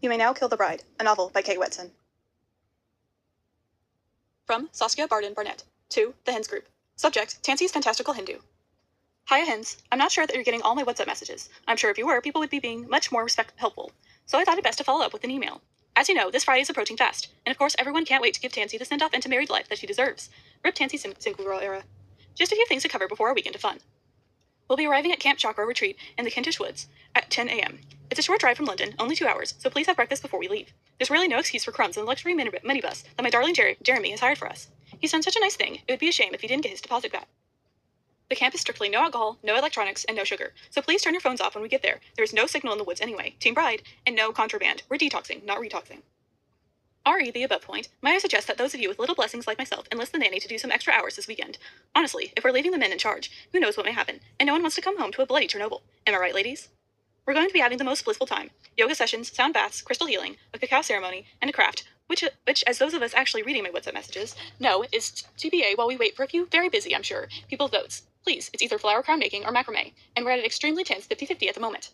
You May Now Kill the Bride, a novel by Kate Weston. From Saskia Barden Barnett to The Hens Group. Subject, Tansey's Fantastical Hindu. Hiya Hens, I'm not sure that you're getting all my WhatsApp messages. I'm sure if you were, people would be being much more helpful. So I thought it best to follow up with an email. As you know, this Friday is approaching fast, and of course everyone can't wait to give Tansey the send-off into married life that she deserves. Rip Tansey's single girl era. Just a few things to cover before our weekend of fun. We'll be arriving at Camp Chakra Retreat in the Kentish Woods at 10 a.m. It's a short drive from London, only 2 hours, so please have breakfast before we leave. There's really no excuse for crumbs in the luxury minibus that my darling Jeremy has hired for us. He's done such a nice thing, it would be a shame if he didn't get his deposit back. The camp is strictly no alcohol, no electronics, and no sugar, so please turn your phones off when we get there. There is no signal in the woods anyway, Team Bride, and no contraband. We're detoxing, not retoxing. RE the above point, might I suggest that those of you with little blessings like myself enlist the nanny to do some extra hours this weekend. Honestly, if we're leaving the men in charge, who knows what may happen, and no one wants to come home to a bloody Chernobyl. Am I right, ladies? We're going to be having the most blissful time. Yoga sessions, sound baths, crystal healing, a cacao ceremony, and a craft, which, as those of us actually reading my WhatsApp messages, know is TBA while we wait for a few very busy, I'm sure, people's votes. Please, it's either flower crown making or macrame, and we're at an extremely tense 50-50 at the moment.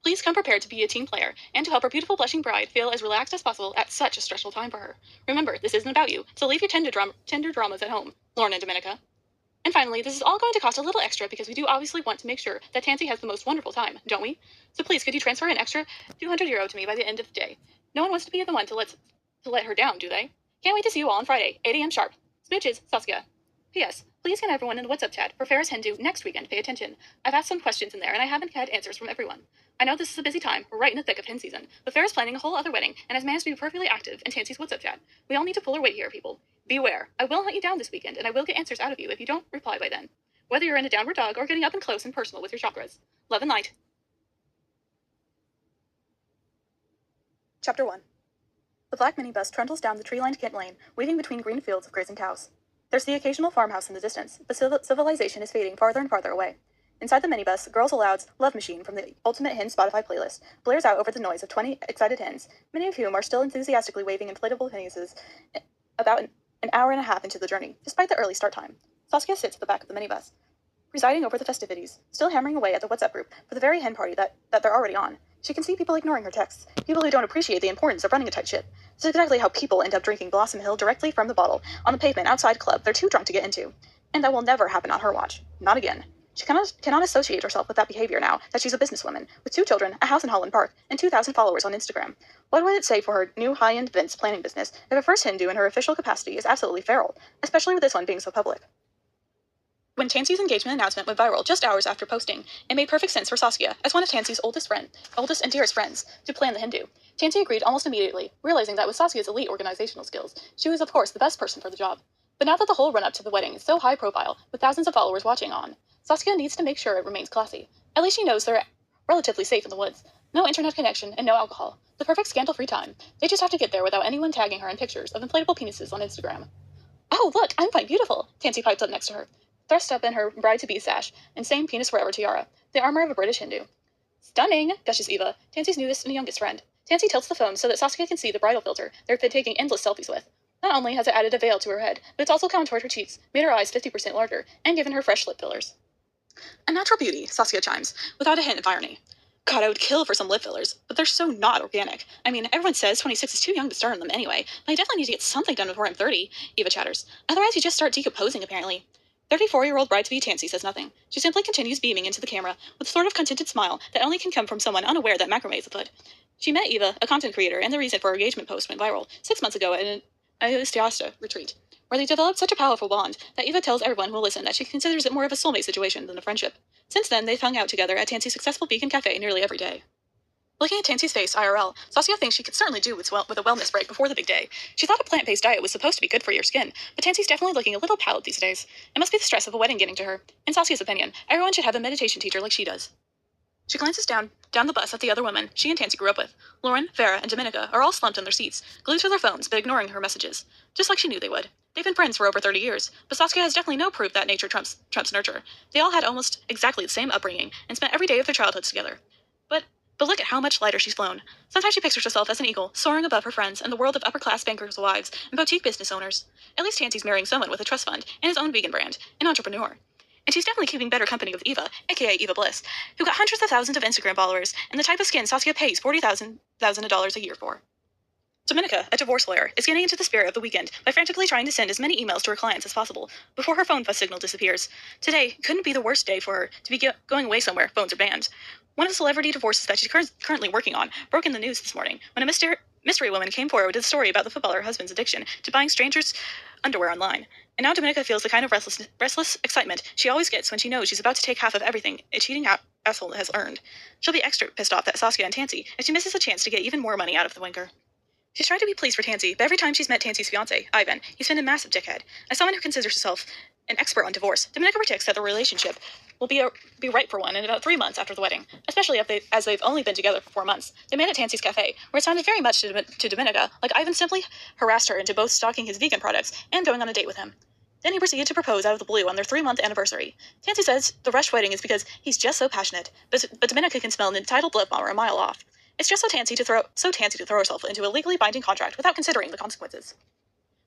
Please come prepared to be a team player, and to help our beautiful blushing bride feel as relaxed as possible at such a stressful time for her. Remember, this isn't about you, so leave your tender dramas at home, Lauren and Dominica. And finally, this is all going to cost a little extra because we do obviously want to make sure that Tansey has the most wonderful time, don't we? So please, could you transfer an extra €200 to me by the end of the day? No one wants to be the one to let her down, do they? Can't wait to see you all on Friday, 8 a.m. sharp. Smooches, Saskia. P.S. Please can everyone in the WhatsApp chat for Ferris Hindu next weekend pay attention. I've asked some questions in there and I haven't had answers from everyone. I know this is a busy time, we're right in the thick of hen season, but Farrah's planning a whole other wedding and has managed to be perfectly active in Tansey's WhatsApp chat. We all need to pull our weight here, people. Beware. I will hunt you down this weekend and I will get answers out of you if you don't reply by then. Whether you're in a downward dog or getting up and close and personal with your chakras. Love and light. Chapter 1. The black minibus trundles down the tree-lined Kent Lane, weaving between green fields of grazing cows. There's the occasional farmhouse in the distance, but civilization is fading farther and farther away. Inside the minibus, Girls Aloud's Love Machine from the Ultimate Hen Spotify playlist blares out over the noise of 20 excited hens, many of whom are still enthusiastically waving inflatable penises about an hour and a half into the journey, despite the early start time. Saskia sits at the back of the minibus, presiding over the festivities, still hammering away at the WhatsApp group for the very hen party that they're already on. She can see people ignoring her texts, people who don't appreciate the importance of running a tight ship. This is exactly how people end up drinking Blossom Hill directly from the bottle on the pavement outside club they're too drunk to get into. And that will never happen on her watch. Not again. She cannot associate herself with that behavior now that she's a businesswoman, with 2 children, a house in Holland Park, and 2,000 followers on Instagram. What would it say for her new high-end events planning business if a first Hindu in her official capacity is absolutely feral, especially with this one being so public? When Tansey's engagement announcement went viral just hours after posting, it made perfect sense for Saskia, as one of Tansey's oldest and dearest friends, to plan the Hindu. Tansey agreed almost immediately, realizing that with Saskia's elite organizational skills, she was of course the best person for the job. But now that the whole run-up to the wedding is so high profile, with thousands of followers watching on, Saskia needs to make sure it remains classy. At least she knows they're relatively safe in the woods. No internet connection and no alcohol. The perfect scandal-free time. They just have to get there without anyone tagging her in pictures of inflatable penises on Instagram. Oh, look, I'm quite beautiful, Tansey pipes up next to her, thrust up in her bride-to-be sash and same penis forever tiara, the armor of a British Hindu. Stunning, gushes Eva, Tansey's newest and youngest friend. Tansey tilts the phone so that Saskia can see the bridal filter they've been taking endless selfies with. Not only has it added a veil to her head, but it's also contoured her cheeks, made her eyes 50% larger, and given her fresh lip fillers. A natural beauty, Saskia chimes, without a hint of irony. God, I would kill for some lip fillers, but they're so not organic. I mean, everyone says 26 is too young to start on them anyway, but I definitely need to get something done before I'm 30, Eva chatters. Otherwise you just start decomposing, apparently. 34-year-old bride-to-be Tansey says nothing. She simply continues beaming into the camera, with a sort of contented smile that only can come from someone unaware that macrame is afoot. She met Eva, a content creator, and the reason for her engagement post went viral 6 months ago at an ayahuasca retreat, where they developed such a powerful bond that Eva tells everyone who will listen that she considers it more of a soulmate situation than a friendship. Since then, they've hung out together at Tansey's successful Beacon Cafe nearly every day. Looking at Tansey's face IRL, Saskia thinks she could certainly do with a wellness break before the big day. She thought a plant-based diet was supposed to be good for your skin, but Tansey's definitely looking a little pallid these days. It must be the stress of a wedding getting to her. In Saskia's opinion, everyone should have a meditation teacher like she does. She glances down the bus at the other women she and Tansey grew up with. Lauren, Farrah, and Dominica are all slumped in their seats, glued to their phones but ignoring her messages. Just like she knew they would. They've been friends for over 30 years, but Saskia has definitely no proof that nature trumps nurture. They all had almost exactly the same upbringing and spent every day of their childhoods together. But look at how much lighter she's flown. Sometimes she pictures herself as an eagle, soaring above her friends and the world of upper-class bankers' wives and boutique business owners. At least Tansey's marrying someone with a trust fund and his own vegan brand, an entrepreneur. And she's definitely keeping better company with Eva, aka Eva Bliss, who got hundreds of thousands of Instagram followers and the type of skin Saskia pays $40,000 a year for. Dominica, a divorce lawyer, is getting into the spirit of the weekend by frantically trying to send as many emails to her clients as possible before her phone buzz signal disappears. Today couldn't be the worst day for her to be going away somewhere. Phones are banned. One of the celebrity divorces that she's currently working on broke in the news this morning when a mystery woman came forward with a story about the footballer husband's addiction to buying strangers' underwear online. And now Dominica feels the kind of restless excitement she always gets when she knows she's about to take half of everything a cheating asshole has earned. She'll be extra pissed off at Saskia and Tansy as she misses a chance to get even more money out of the winker. She's tried to be pleased for Tansy, but every time she's met Tansy's fiancé, Ivan, he's been a massive dickhead. As someone who considers herself an expert on divorce, Dominica predicts that the relationship will be ripe for one in about 3 months after the wedding, especially as they've only been together for 4 months. They met at Tansy's cafe, where it sounded very much to Dominica like Ivan simply harassed her into both stocking his vegan products and going on a date with him. Then he proceeded to propose out of the blue on their 3-month anniversary. Tansy says the rushed wedding is because he's just so passionate, but Dominica can smell an entitled blood bomber a mile off. It's just so Tansy to throw herself into a legally binding contract without considering the consequences.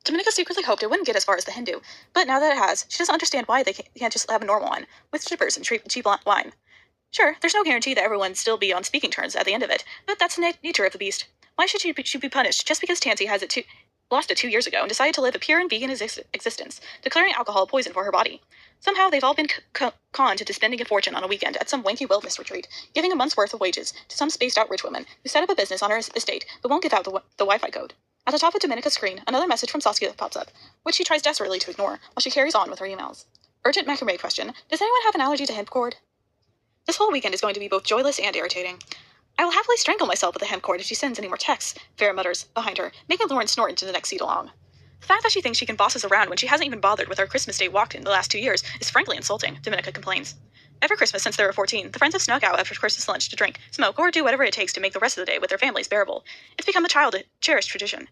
Dominica secretly hoped it wouldn't get as far as the Hindu, but now that it has, she doesn't understand why they can't just have a normal one, with strippers and cheap wine. Sure, there's no guarantee that everyone still be on speaking terms at the end of it, but that's the nature of the beast. Why should she be punished just because Tansy lost it 2 years ago and decided to live a pure and vegan existence, declaring alcohol a poison for her body? Somehow they've all been conned into spending a fortune on a weekend at some wanky wellness retreat, giving a month's worth of wages to some spaced-out rich woman who set up a business on her estate but won't give out the Wi-Fi code. At the top of Dominica's screen, another message from Saskia pops up, which she tries desperately to ignore while she carries on with her emails. Urgent macrame question: does anyone have an allergy to hemp cord? This whole weekend is going to be both joyless and irritating. I will happily strangle myself with a hemp cord if she sends any more texts, Farrah mutters behind her, making Lauren snort into the next seat along. The fact that she thinks she can boss us around when she hasn't even bothered with our Christmas Day walk in the last 2 years is frankly insulting, Dominica complains. Every Christmas since they were 14, the friends have snuck out after Christmas lunch to drink, smoke, or do whatever it takes to make the rest of the day with their families bearable. It's become a cherished tradition.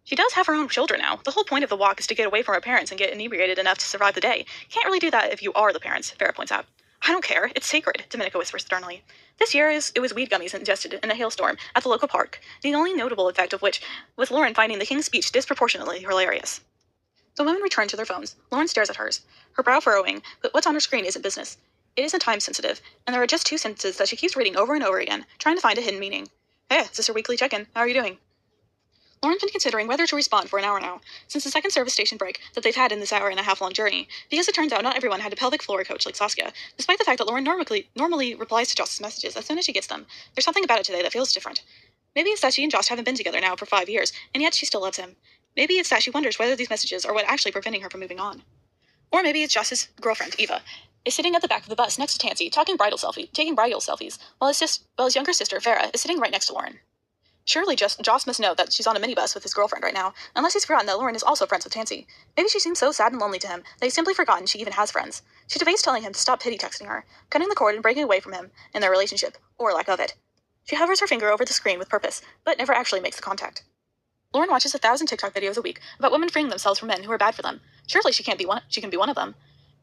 She does have her own children now. The whole point of the walk is to get away from her parents and get inebriated enough to survive the day. Can't really do that if you are the parents, Farrah points out. I don't care. It's sacred, Dominica whispers sternly. This year it was weed gummies ingested in a hailstorm at the local park, the only notable effect of which was Lauren finding the King's speech disproportionately hilarious. The women return to their phones. Lauren stares at hers, her brow furrowing, but what's on her screen isn't business. It isn't time-sensitive, and there are just 2 sentences that she keeps reading over and over again, trying to find a hidden meaning. Hey, is this her weekly check-in? How are you doing? Lauren's been considering whether to respond for an hour now, since the second service station break that they've had in this hour-and-a-half-long journey, because it turns out not everyone had a pelvic floor coach like Saskia, despite the fact that Lauren normally replies to Joss's messages as soon as she gets them. There's something about it today that feels different. Maybe it's that she and Joss haven't been together now for 5 years, and yet she still loves him. Maybe it's that she wonders whether these messages are what actually preventing her from moving on. Or maybe it's Joss's girlfriend, Eva, is sitting at the back of the bus next to Tansy, taking bridal selfies, while his younger sister, Farrah, is sitting right next to Lauren. Surely Joss must know that she's on a minibus with his girlfriend right now, unless he's forgotten that Lauren is also friends with Tansy. Maybe she seems so sad and lonely to him that he's simply forgotten she even has friends. She debates telling him to stop pity texting her, cutting the cord and breaking away from him and their relationship, or lack of it. She hovers her finger over the screen with purpose, but never actually makes the contact. Lauren watches 1,000 TikTok videos a week about women freeing themselves from men who are bad for them. Surely she can be one of them.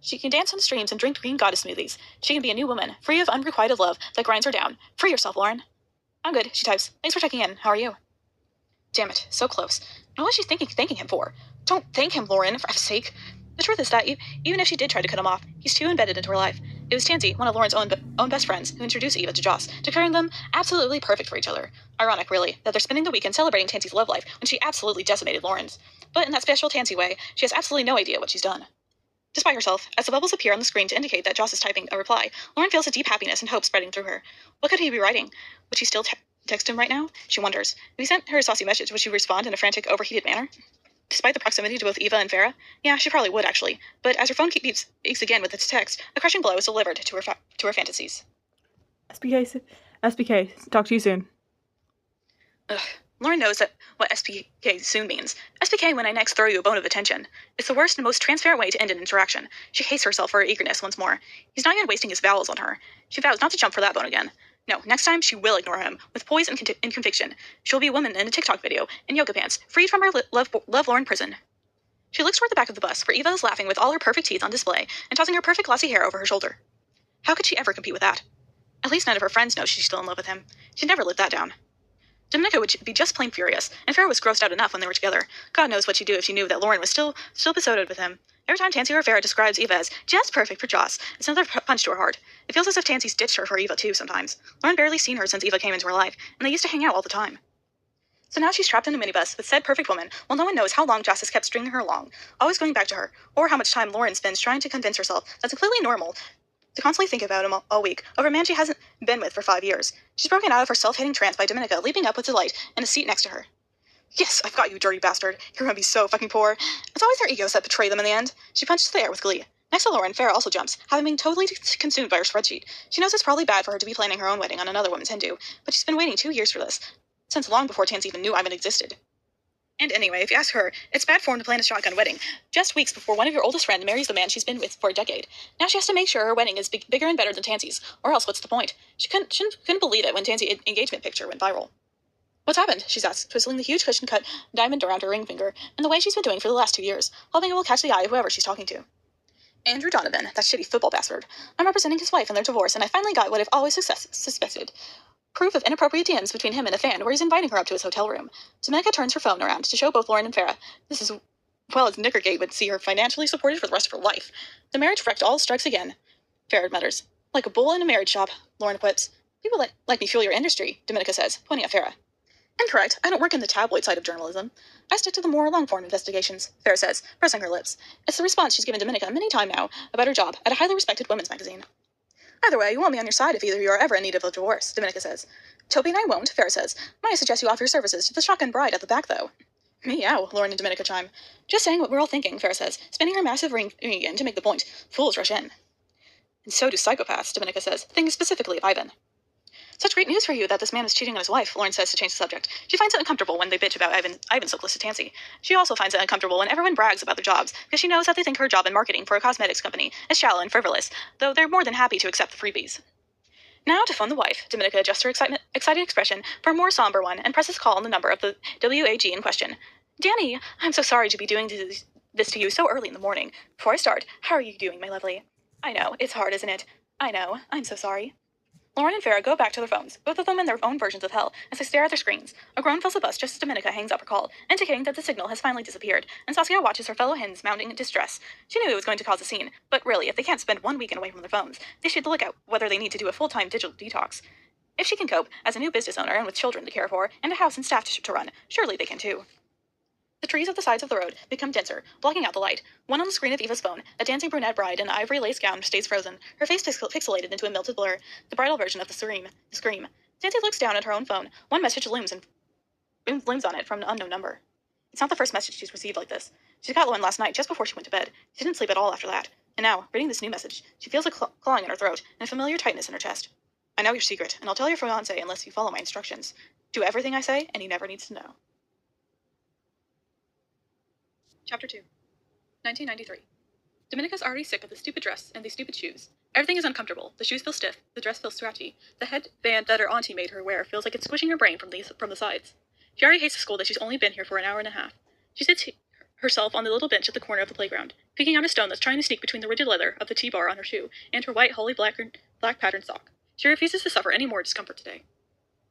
She can dance on streams and drink green goddess smoothies. She can be a new woman, free of unrequited love that grinds her down. Free yourself, Lauren. I'm good, she types. Thanks for checking in. How are you? Damn it, so close. Now what is she thanking him for? Don't thank him, Lauren, for F's sake. The truth is that even if she did try to cut him off, he's too embedded into her life. It was Tansy, one of Lauren's own best friends, who introduced Eva to Joss, declaring them absolutely perfect for each other. Ironic, really, that they're spending the weekend celebrating Tansy's love life when she absolutely decimated Lauren's. But in that special Tansy way, she has absolutely no idea what she's done. Despite herself, as the bubbles appear on the screen to indicate that Joss is typing a reply, Lauren feels a deep happiness and hope spreading through her. What could he be writing? Would she still text him right now? She wonders. If he sent her a saucy message, would she respond in a frantic, overheated manner? Despite the proximity to both Eva and Farrah? Yeah, she probably would, actually. But as her phone beeps again with its text, a crushing blow is delivered to her fantasies. SPK, talk to you soon. Ugh. Lauren knows what SPK soon means. SPK when I next throw you a bone of attention. It's the worst and most transparent way to end an interaction. She hates herself for her eagerness once more. He's not even wasting his vowels on her. She vows not to jump for that bone again. No, next time she will ignore him, with poise and conviction. She'll be a woman in a TikTok video, in yoga pants, freed from her love-lorn prison. She looks toward the back of the bus, where Eva is laughing with all her perfect teeth on display, and tossing her perfect glossy hair over her shoulder. How could she ever compete with that? At least none of her friends know she's still in love with him. She'd never lived that down. Dominica would be just plain furious, and Farrah was grossed out enough when they were together. God knows what she'd do if she knew that Lauren was still besotted with him. Every time Tansy or Farrah describes Eva as just perfect for Joss, it's another punch to her heart. It feels as if Tansy's ditched her for Eva too sometimes. Lauren barely seen her since Eva came into her life, and they used to hang out all the time. So now she's trapped in a minibus with said perfect woman, while no one knows how long Joss has kept stringing her along, always going back to her, or how much time Lauren spends trying to convince herself that's completely normal to constantly think about him all week over a man she hasn't been with for 5 years. She's broken out of her self-hating trance by Dominica leaping up with delight in a seat next to her. Yes, I've got you, dirty bastard. You're gonna be so fucking poor. It's always their egos that betray them in the end. She punches the air with glee. Next to Lauren, Farrah also jumps, having been totally consumed by her spreadsheet. She knows it's probably bad for her to be planning her own wedding on another woman's Hindu, but she's been waiting 2 years for this, since long before Tansy even knew Ivan existed. And anyway, if you ask her, it's bad form to plan a shotgun wedding, just weeks before one of your oldest friends marries the man she's been with for a decade. Now she has to make sure her wedding is bigger and better than Tansy's, or else what's the point? She couldn't believe it when Tansy's engagement picture went viral. What's happened? She's asked, twizzling the huge cushion-cut diamond around her ring finger, in the way she's been doing for the last 2 years, hoping it will catch the eye of whoever she's talking to. Andrew Donovan, that shitty football bastard. I'm representing his wife in their divorce, and I finally got what I've always suspected. Proof of inappropriate DMs between him and a fan, where he's inviting her up to his hotel room. Dominica turns her phone around to show both Lauren and Farrah. This is, well, as Nickergate would see her financially supported for the rest of her life. The marriage wrecked all strikes again, Farrah mutters. Like a bull in a marriage shop, Lauren quips. People like me fuel your industry, Dominica says, pointing at Farrah. Incorrect. I don't work in the tabloid side of journalism. I stick to the more long-form investigations, Farrah says, pressing her lips. It's the response she's given Dominica many times now about her job at a highly respected women's magazine. Either way, you won't be on your side if either of you are ever in need of a divorce, Dominica says. Toby and I won't, Farrah says. Might I suggest you offer your services to the shotgun bride at the back, though? Meow, Lauren and Dominica chime. Just saying what we're all thinking, Farrah says, spinning her massive ring again to make the point. Fools rush in. And so do psychopaths, Dominica says, thinking specifically of Ivan. Such great news for you that this man is cheating on his wife, Lauren says to change the subject. She finds it uncomfortable when they bitch about Ivan so close to Tansy. She also finds it uncomfortable when everyone brags about their jobs, because she knows that they think her job in marketing for a cosmetics company is shallow and frivolous, though they're more than happy to accept the freebies. Now to phone the wife, Dominica adjusts her excited expression for a more somber one and presses call on the number of the WAG in question. Danny, I'm so sorry to be doing this to you so early in the morning. Before I start, how are you doing, my lovely? I know, it's hard, isn't it? I know, I'm so sorry. Lauren and Farrah go back to their phones, both of them in their own versions of hell, as they stare at their screens. A groan fills the bus just as Dominica hangs up her call, indicating that the signal has finally disappeared, and Saskia watches her fellow hens mounting in distress. She knew it was going to cause a scene, but really, if they can't spend 1 weekend away from their phones, they should look at whether they need to do a full-time digital detox. If she can cope, as a new business owner and with children to care for, and a house and staff to run, surely they can too. The trees at the sides of the road become denser, blocking out the light. One on the screen of Eva's phone, a dancing brunette bride in an ivory lace gown stays frozen, her face pixelated into a melted blur, the bridal version of the scream. Tansy looks down at her own phone. One message looms on it from an unknown number. It's not the first message she's received like this. She got one last night, just before she went to bed. She didn't sleep at all after that. And now, reading this new message, she feels a clawing in her throat and a familiar tightness in her chest. I know your secret, and I'll tell your fiancé unless you follow my instructions. Do everything I say, and he never needs to know. Chapter 2. 1993. Dominica's already sick of the stupid dress and the stupid shoes. Everything is uncomfortable. The shoes feel stiff. The dress feels scratchy. The headband that her auntie made her wear feels like it's squishing her brain from the sides. She already hates the school that she's only been here for an hour and a half. She sits herself on the little bench at the corner of the playground, picking out a stone that's trying to sneak between the rigid leather of the T-bar on her shoe and her white, holly black patterned sock. She refuses to suffer any more discomfort today.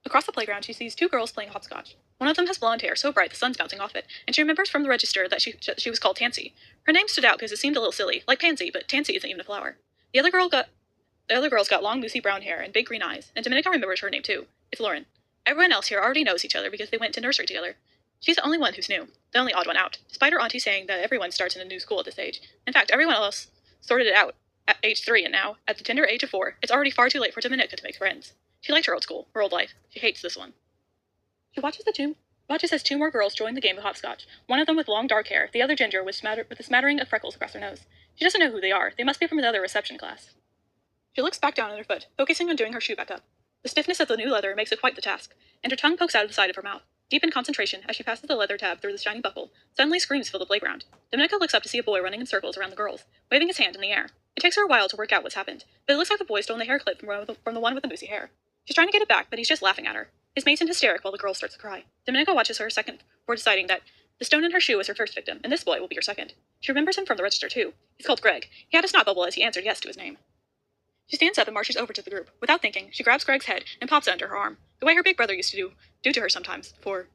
Across the playground, she sees 2 girls playing hopscotch. One of them has blonde hair so bright the sun's bouncing off it, and she remembers from the register that she was called Tansy. Her name stood out because it seemed a little silly, like Pansy, but Tansy isn't even a flower. The other girls got long, moosey brown hair and big green eyes, and Dominica remembers her name too. It's Lauren. Everyone else here already knows each other because they went to nursery together. She's the only one who's new, the only odd one out, despite her auntie saying that everyone starts in a new school at this age. In fact, everyone else sorted it out at age 3, and now, at the tender age of 4, it's already far too late for Dominica to make friends. She liked her old school, her old life. She hates this one. She watches as 2 more girls join the game of hopscotch, one of them with long dark hair, the other ginger with a smattering of freckles across her nose. She doesn't know who they are. They must be from another reception class. She looks back down at her foot, focusing on doing her shoe back up. The stiffness of the new leather makes it quite the task, and her tongue pokes out of the side of her mouth. Deep in concentration, as she passes the leather tab through the shiny buckle, suddenly screams fill the playground. Dominica looks up to see a boy running in circles around the girls, waving his hand in the air. It takes her a while to work out what's happened, but it looks like the boy stole the hair clip from the one with the moosey hair. She's trying to get it back, but he's just laughing at her. His mate's in hysteric while the girl starts to cry. Dominica watches her a second before deciding that the stone in her shoe was her first victim, and this boy will be her second. She remembers him from the register, too. He's called Greg. He had a snot bubble as he answered yes to his name. She stands up and marches over to the group. Without thinking, she grabs Greg's head and pops it under her arm, the way her big brother used to do to her sometimes, before.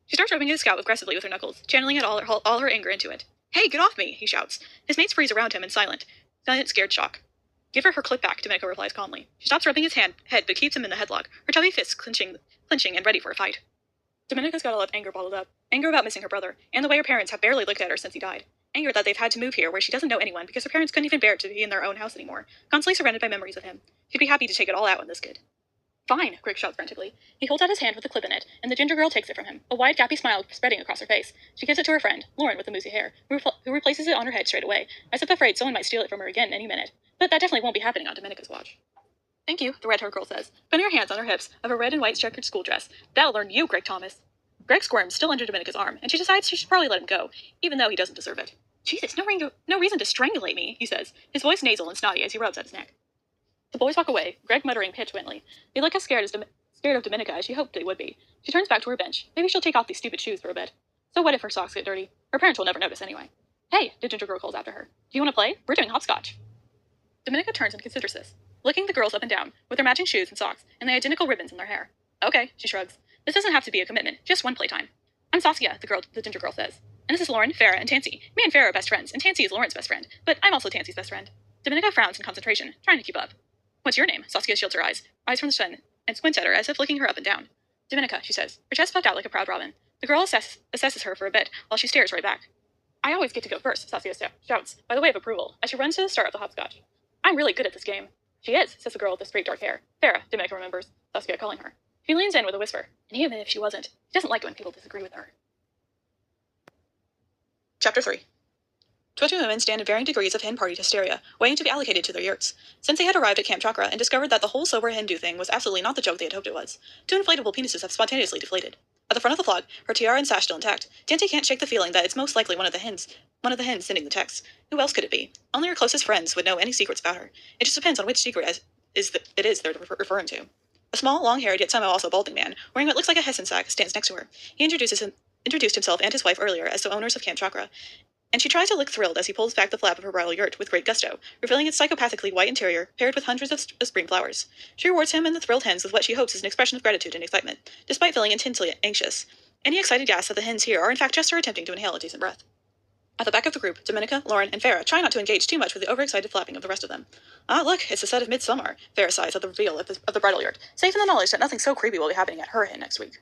She starts rubbing his scalp aggressively with her knuckles, channeling all her anger into it. Hey, get off me, he shouts. His mates freeze around him in silent, scared shock. Give her clip back, Domenico replies calmly. She stops rubbing his head but keeps him in the headlock, her chubby fists clenching and ready for a fight. Domenico's got a lot of anger bottled up. Anger about missing her brother, and the way her parents have barely looked at her since he died. Anger that they've had to move here where she doesn't know anyone because her parents couldn't even bear to be in their own house anymore, constantly surrounded by memories of him. She'd be happy to take it all out on this kid. Fine, Greg shouts frantically. He holds out his hand with a clip in it, and the ginger girl takes it from him, a wide, gappy smile spreading across her face. She gives it to her friend, Lauren with the moussy hair, who replaces it on her head straight away, as if afraid someone might steal it from her again any minute. But that definitely won't be happening on Domenico's watch. Thank you, the red-haired girl says, putting her hands on her hips of a red and white checkered school dress. That'll learn you, Greg Thomas. Greg squirms, still under Domenico's arm, and she decides she should probably let him go, even though he doesn't deserve it. Jesus, no reason to strangulate me, he says, his voice nasal and snotty as he rubs at his neck. The boys walk away, Greg muttering petulantly. They look as scared of Domenica as she hoped they would be. She turns back to her bench. Maybe she'll take off these stupid shoes for a bit. So what if her socks get dirty? Her parents will never notice anyway. Hey, the ginger girl calls after her. Do you want to play? We're doing hopscotch. Domenica turns and considers this, looking the girls up and down, with their matching shoes and socks, and the identical ribbons in their hair. Okay, she shrugs. This doesn't have to be a commitment, just one playtime. I'm Saskia, the ginger girl says. And this is Lauren, Farah, and Tansy. Me and Farah are best friends, and Tansy is Lauren's best friend, but I'm also Tansy's best friend. Domenica frowns in concentration, trying to keep up. What's your name? Saskia shields her eyes from the sun, and squints at her as if looking her up and down. Domenica, she says, her chest puffed out like a proud robin. The girl assesses her for a bit, while she stares right back. I always get to go first, Saskia shouts, by the way of approval, as she runs to the start of the hopscotch. I'm really good at this game. She is, says the girl with the straight dark hair. Farah, Domenica remembers, Saskia calling her. She leans in with a whisper, and even if she wasn't, she doesn't like it when people disagree with her. Chapter 3. 20 women stand in varying degrees of hen party hysteria, waiting to be allocated to their yurts. Since they had arrived at Camp Chakra and discovered that the whole sober Hindu thing was absolutely not the joke they had hoped it was, 2 inflatable penises have spontaneously deflated. At the front of the flock, her tiara and sash still intact, Dante can't shake the feeling that it's most likely one of the hens sending the text. Who else could it be? Only her closest friends would know any secrets about her. It just depends on which secret it is they're referring to. A small, long-haired, yet somehow also balding man, wearing what looks like a Hessen sack, stands next to her. He introduced himself and his wife earlier as the owners of Camp Chakra, and she tries to look thrilled as he pulls back the flap of her bridal yurt with great gusto, revealing its psychopathically white interior, paired with hundreds of spring flowers. She rewards him and the thrilled hens with what she hopes is an expression of gratitude and excitement, despite feeling intensely anxious. Any excited gasps that the hens hear are in fact just her attempting to inhale a decent breath. At the back of the group, Domenica, Lauren, and Farah try not to engage too much with the overexcited flapping of the rest of them. Ah, look, it's the set of Midsummer, Farah sighs at the reveal of the bridal yurt, safe in the knowledge that nothing so creepy will be happening at her hen next week.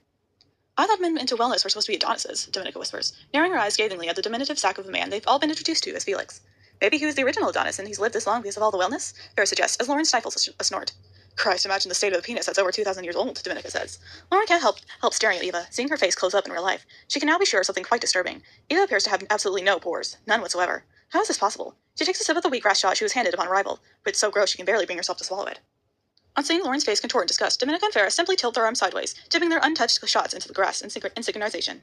I thought men into wellness were supposed to be Adonises, Domenica whispers, narrowing her eyes scathingly at the diminutive sack of a man they've all been introduced to as Felix. Maybe he was the original Adonis and he's lived this long because of all the wellness? Farah suggests, as Lauren stifles a snort. Christ, imagine the state of the penis that's over 2,000 years old, Domenica says. Lauren can't help staring at Eva, seeing her face close up in real life. She can now be sure of something quite disturbing. Eva appears to have absolutely no pores, none whatsoever. How is this possible? She takes a sip of the wheatgrass shot she was handed upon arrival, but it's so gross she can barely bring herself to swallow it. On seeing Lauren's face contort in disgust, Domenica and Farah simply tilt their arms sideways, tipping their untouched shots into the grass in synchronization.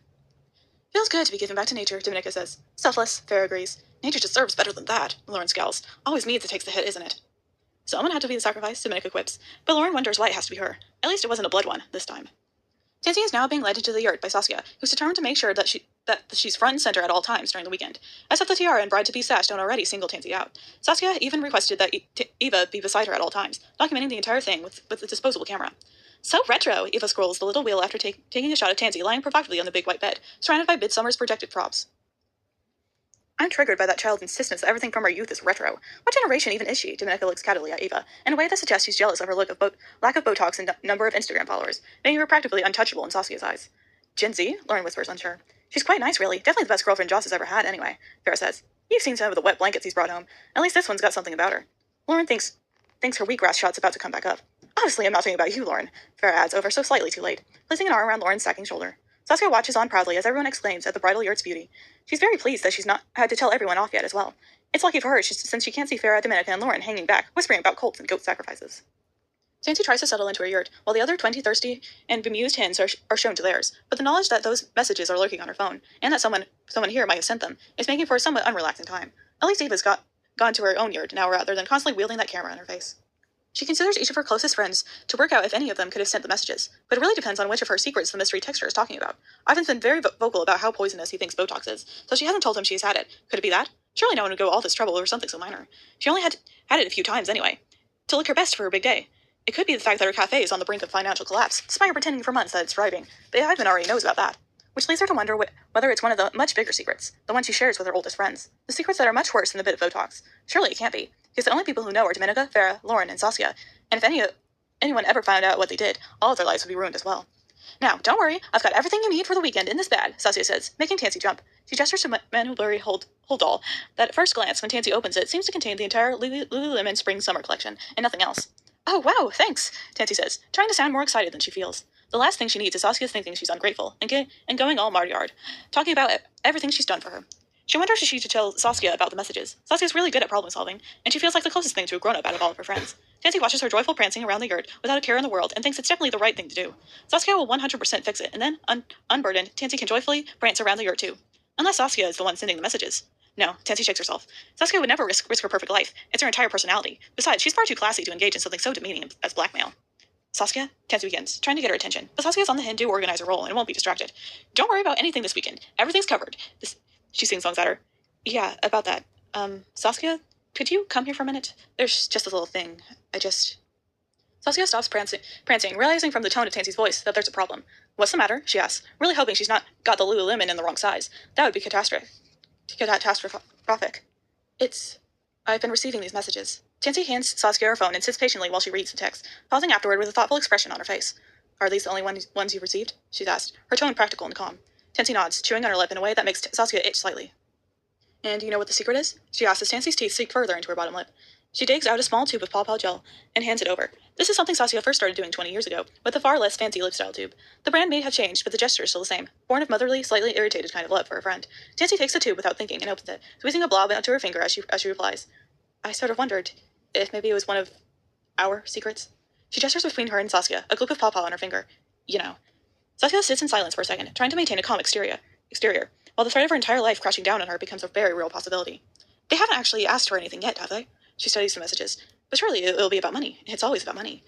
Feels good to be given back to nature, Domenica says. Selfless, Farah agrees. Nature deserves better than that, Lauren scowls. Always me that takes the hit, isn't it? Someone had to be the sacrifice, Domenica quips, but Lauren wonders why it has to be her. At least it wasn't a blood one, this time. Tansy is now being led into the yurt by Saskia, who's determined to make sure that she's front and center at all times during the weekend. As if the tiara and bride-to-be sash don't already single Tansy out. Saskia even requested that Eva be beside her at all times, documenting the entire thing with a disposable camera. So retro, Eva scrolls the little wheel after taking a shot of Tansy lying provocatively on the big white bed, surrounded by Midsummer's projected props. I'm triggered by that child's insistence that everything from her youth is retro. What generation even is she? Domenica looks cattily at Eva, in a way that suggests she's jealous of her lack of Botox and number of Instagram followers, making her practically untouchable in Saskia's eyes. Gen Z? Lauren whispers, unsure. She's quite nice, really. Definitely the best girlfriend Joss has ever had, anyway, Farah says. You've seen some of the wet blankets he's brought home. At least this one's got something about her. Lauren thinks her wheatgrass shot's about to come back up. Obviously, I'm not talking about you, Lauren, Farah adds over so slightly too late, placing an arm around Lauren's sagging shoulder. Saskia watches on proudly as everyone exclaims at the bridal yurt's beauty. She's very pleased that she's not had to tell everyone off yet as well. It's lucky for her since she can't see Farah, Domenica, and Lauren hanging back, whispering about cults and goat sacrifices. Tansy tries to settle into her yurt, while the other 20 thirsty and bemused hens are shown to theirs, but the knowledge that those messages are lurking on her phone, and that someone here might have sent them, is making for a somewhat unrelaxing time. At least Eva's gone to her own yurt now rather than constantly wielding that camera in her face. She considers each of her closest friends to work out if any of them could have sent the messages, but it really depends on which of her secrets the mystery texter is talking about. Ivan's been very vocal about how poisonous he thinks Botox is, so she hasn't told him she's had it. Could it be that? Surely no one would go all this trouble over something so minor. She only had it a few times anyway, to look her best for her big day. It could be the fact that her cafe is on the brink of financial collapse, despite her pretending for months that it's thriving, but Ivan already knows about that. which leads her to wonder whether it's one of the much bigger secrets, the one she shares with her oldest friends, the secrets that are much worse than the bit of Botox. Surely it can't be, because the only people who know are Dominica, Farah, Lauren, and Saskia, and if anyone ever found out what they did, all of their lives would be ruined as well. Now, don't worry, I've got everything you need for the weekend in this bag, Saskia says, making Tansy jump. She gestures to Manuel Blurry hold doll that at first glance, when Tansy opens it, seems to contain the entire Lululemon Spring-Summer collection, and nothing else. Oh, wow, thanks, Tansy says, trying to sound more excited than she feels. The last thing she needs is Saskia thinking she's ungrateful, and going all Martyard, talking about everything she's done for her. She wonders if she should tell Saskia about the messages. Saskia's really good at problem solving, and she feels like the closest thing to a grown-up out of all of her friends. Tansy watches her joyful prancing around the yurt without a care in the world and thinks it's definitely the right thing to do. Saskia will 100% fix it, and then, unburdened, Tansy can joyfully prance around the yurt too. Unless Saskia is the one sending the messages. No, Tansy shakes herself. Saskia would never risk her perfect life. It's her entire personality. Besides, she's far too classy to engage in something so demeaning as blackmail. Saskia? Tansy begins, trying to get her attention, but Saskia's on the Hindu organizer role and won't be distracted. Don't worry about anything this weekend. Everything's covered. She sings songs at her. Yeah, about that. Saskia, could you come here for a minute? There's just a little thing. Saskia stops prancing, realizing from the tone of Tansy's voice that there's a problem. What's the matter? She asks, really hoping she's not got the Lululemon in the wrong size. That would be catastrophic. I've been receiving these messages. Tansy hands Saskia her phone and sits patiently while she reads the text, pausing afterward with a thoughtful expression on her face. Are these the only ones you've received? She's asked, her tone practical and calm. Tansy nods, chewing on her lip in a way that makes Saskia itch slightly. And you know what the secret is? She asks as Tansy's teeth sink further into her bottom lip. She digs out a small tube of Paw Paw gel and hands it over. This is something Saskia first started doing 20 years ago, with a far less fancy lip-style tube. The brand may have changed, but the gesture is still the same, born of motherly, slightly irritated kind of love for a friend. Tansy takes the tube without thinking and opens it, squeezing a blob onto her finger as she replies. I sort of wondered if maybe it was one of our secrets. She gestures between her and Saskia, a gloop of Paw Paw on her finger. You know. Saskia sits in silence for a second, trying to maintain a calm exterior, while the threat of her entire life crashing down on her becomes a very real possibility. They haven't actually asked her anything yet, have they? She studies the messages. But surely it'll be about money. It's always about money.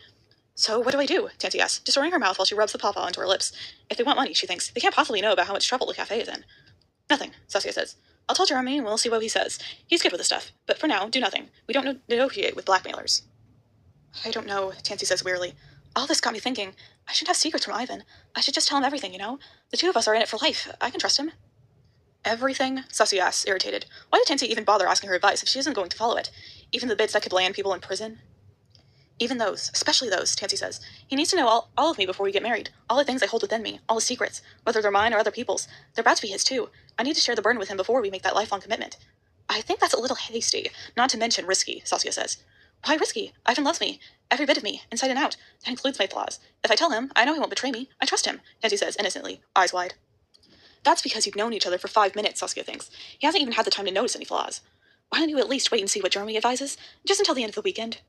So what do I do? Tansy asks, distorting her mouth while she rubs the Paw Paw into her lips. If they want money, she thinks, they can't possibly know about how much trouble the cafe is in. Nothing, Saskia says. I'll tell Jeremy and we'll see what he says. He's good with the stuff. But for now, do nothing. We don't negotiate with blackmailers. I don't know, Tansy says wearily. All this got me thinking, I shouldn't have secrets from Ivan. I should just tell him everything, you know? The two of us are in it for life. I can trust him. Everything? Saskia asks, irritated. Why did Tansy even bother asking her advice if she isn't going to follow it? Even the bits that could land people in prison? Even those. Especially those, Tansy says. He needs to know all of me before we get married. All the things I hold within me. All the secrets. Whether they're mine or other people's. They're about to be his, too. I need to share the burden with him before we make that lifelong commitment. I think that's a little hasty. Not to mention risky, Saskia says. Why risky? Ivan loves me. Every bit of me. Inside and out. That includes my flaws. If I tell him, I know he won't betray me. I trust him, Tansy says, innocently, eyes wide. That's because you've known each other for 5 minutes, Saskia thinks. He hasn't even had the time to notice any flaws. Why don't you at least wait and see what Jeremy advises? Just until the end of the weekend.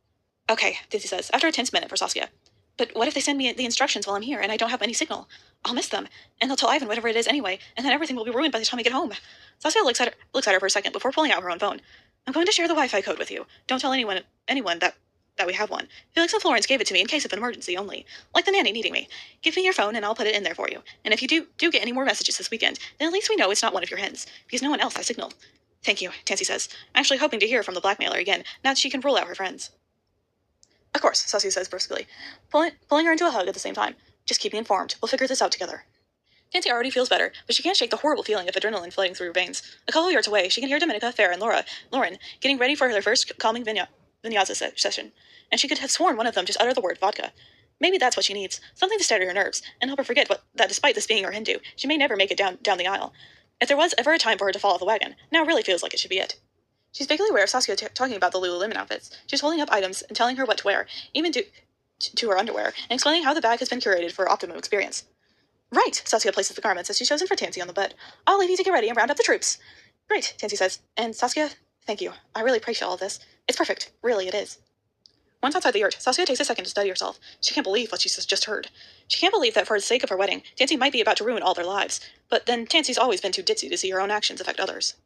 Okay, Tansy says, after a tense minute for Saskia. But what if they send me the instructions while I'm here and I don't have any signal? I'll miss them, and they'll tell Ivan whatever it is anyway, and then everything will be ruined by the time I get home. Saskia looks at her for a second before pulling out her own phone. I'm going to share the Wi-Fi code with you. Don't tell anyone that we have one. Felix and Florence gave it to me in case of an emergency only. Like the nanny needing me. Give me your phone and I'll put it in there for you. And if you do get any more messages this weekend, then at least we know it's not one of your hens, because no one else has signal. Thank you, Tansy says, actually hoping to hear from the blackmailer again, now that she can rule out her friends. Of course, Saskia says briskly, pulling her into a hug at the same time. Just keep me informed. We'll figure this out together. Tansy already feels better, but she can't shake the horrible feeling of adrenaline flooding through her veins. A couple of yards away, she can hear Dominica, Farah, and Lauren getting ready for their first calming vinyasa session, and she could have sworn one of them just uttered the word vodka. Maybe that's what she needs, something to steady her nerves, and help her forget that despite this being her Hindu, she may never make it down the aisle. If there was ever a time for her to fall off the wagon, now really feels like it should be it. She's vaguely aware of Saskia talking about the Lululemon outfits. She's holding up items and telling her what to wear, even to her underwear, and explaining how the bag has been curated for optimum experience. Right, Saskia places the garments as she's chosen for Tansy on the bed. I'll leave you to get ready and round up the troops. Great, Tansy says. And Saskia, thank you. I really appreciate all of this. It's perfect. Really, it is. Once outside the yurt, Saskia takes a second to study herself. She can't believe what she's just heard. She can't believe that for the sake of her wedding, Tansy might be about to ruin all their lives. But then Tansy's always been too ditzy to see her own actions affect others.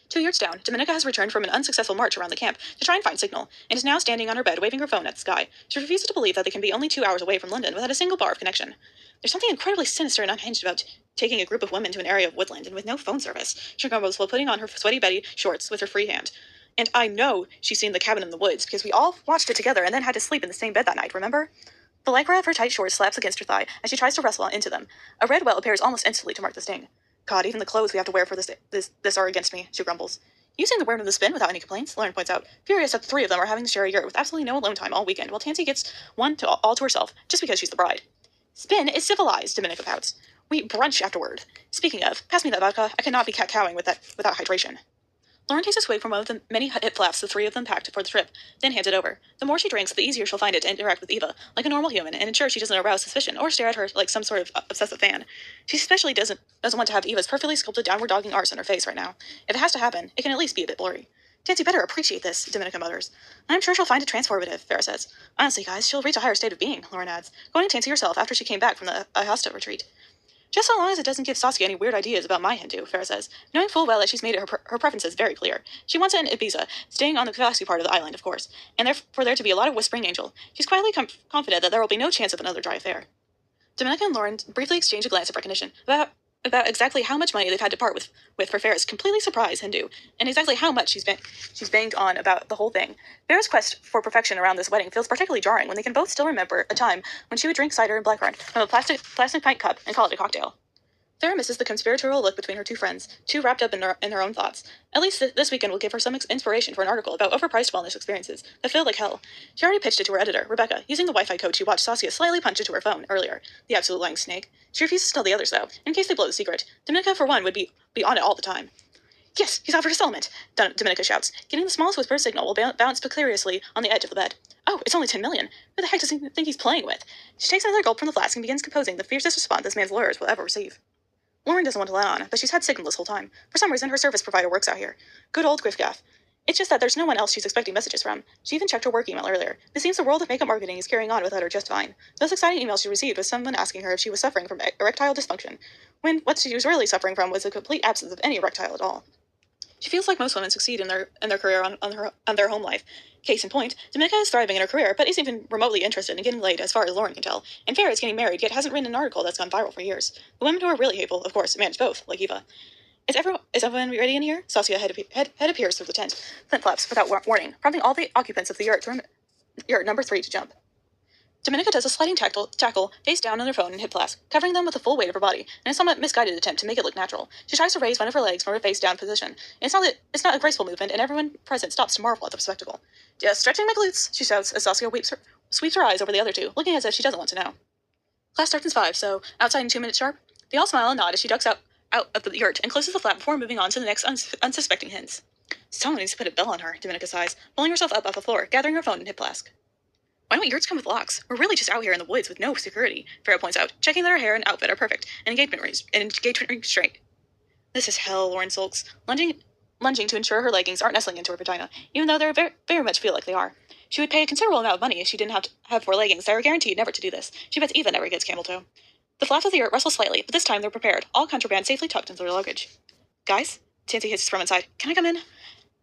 2 yurts down, Dominica has returned from an unsuccessful march around the camp to try and find signal, and is now standing on her bed waving her phone at the sky. She refuses to believe that they can be only 2 hours away from London without a single bar of connection. There's something incredibly sinister and unhinged about taking a group of women to an area of woodland and with no phone service, she grumbles while putting on her sweaty Betty shorts with her free hand. And I know she's seen The Cabin in the Woods, because we all watched it together and then had to sleep in the same bed that night, remember? The lycra of her tight shorts slaps against her thigh as she tries to wrestle into them. A red well appears almost instantly to mark the sting. God, even the clothes we have to wear for this are against me, she grumbles. You seem to wear them to the spin without any complaints, Lauren points out, furious that the three of them are having to share a yurt with absolutely no alone time all weekend, while Tansy gets one all to herself, just because she's the bride. Spin is civilized, Dominica pouts. We brunch afterward. Speaking of, pass me that vodka. I cannot be cat-cowing without hydration. Lauren takes a swig from one of the many hip flasks the three of them packed for the trip, then hands it over. The more she drinks, the easier she'll find it to interact with Eva, like a normal human, and ensure she doesn't arouse suspicion or stare at her like some sort of obsessive fan. She especially doesn't want to have Eva's perfectly sculpted downward dogging arse on her face right now. If it has to happen, it can at least be a bit blurry. Tansy better appreciate this, Dominica mutters. I'm sure she'll find it transformative, Farrah says. Honestly, guys, she'll reach a higher state of being, Lauren adds, going to Tansy herself after she came back from the Ayasta retreat. Just so long as it doesn't give Saskia any weird ideas about my Hindu, Farrah says, knowing full well that she's made her preferences very clear. She wants it in Ibiza, staying on the classy part of the island, of course, and for there to be a lot of whispering angel. She's quietly confident that there will be no chance of another dry affair. Dominica and Lauren briefly exchange a glance of recognition about exactly how much money they've had to part with for Farrah's completely surprised Hindu, and exactly how much she's banged on about the whole thing. Farrah's quest for perfection around this wedding feels particularly jarring when they can both still remember a time when she would drink cider and blackcurrant from a plastic pint cup and call it a cocktail. Farrah misses the conspiratorial look between her two friends, too wrapped up in their own thoughts. At least this weekend will give her some inspiration for an article about overpriced wellness experiences that feel like hell. She already pitched it to her editor, Rebecca, using the Wi-Fi code she watched Saskia slyly punch into her phone earlier. The absolute lying snake. She refuses to tell the others, though, in case they blow the secret. Dominica, for one, would be on it all the time. Yes, he's offered a settlement, Dominica shouts. Getting the smallest whisper signal will bounce precariously on the edge of the bed. Oh, it's only 10 million. Who the heck does he think he's playing with? She takes another gulp from the flask and begins composing the fiercest response this man's lawyers will ever receive. Lauren doesn't want to let on, but she's had signal this whole time. For some reason, her service provider works out here. Good old Griff Gaff. It's just that there's no one else she's expecting messages from. She even checked her work email earlier. It seems the world of makeup marketing is carrying on without her just fine. The most exciting email she received was someone asking her if she was suffering from erectile dysfunction, when what she was really suffering from was a complete absence of any erectile at all. She feels like most women succeed in their career on their home life. Case in point, Dominica is thriving in her career, but isn't even remotely interested in getting laid as far as Lauren can tell, and Farrah is getting married, yet hasn't written an article that's gone viral for years. The women who are really able, of course, manage both, like Eva. Is everyone ready in here? Saskia head appears through the tent. Flint flaps without warning, prompting all the occupants of the yurt number 3 to jump. Dominica does a sliding tackle face down on her phone and hip flask, covering them with the full weight of her body, in a somewhat misguided attempt to make it look natural. She tries to raise one of her legs from her face down position. It's not a graceful movement, and everyone present stops to marvel at the spectacle. Just stretching my glutes, she shouts as Saskia sweeps her eyes over the other two, looking as if she doesn't want to know. Class starts in 5, so outside in 2 minutes sharp. They all smile and nod as she ducks out of the yurt and closes the flap before moving on to the next unsuspecting hints. Someone needs to put a bell on her, Dominica sighs, pulling herself up off the floor, gathering her phone and hip flask. Why don't yurts come with locks? We're really just out here in the woods with no security, Farrah points out, checking that her hair and outfit are perfect, and engagement ring straight. This is hell, Lauren sulks, lunging to ensure her leggings aren't nestling into her vagina, even though they very, very much feel like they are. She would pay a considerable amount of money if she didn't have 4 leggings that are guaranteed never to do this. She bets Eva never gets camel toe. The flaps of the yurt rustle slightly, but this time they're prepared, all contraband safely tucked into their luggage. Guys? Tansy hisses from inside. Can I come in?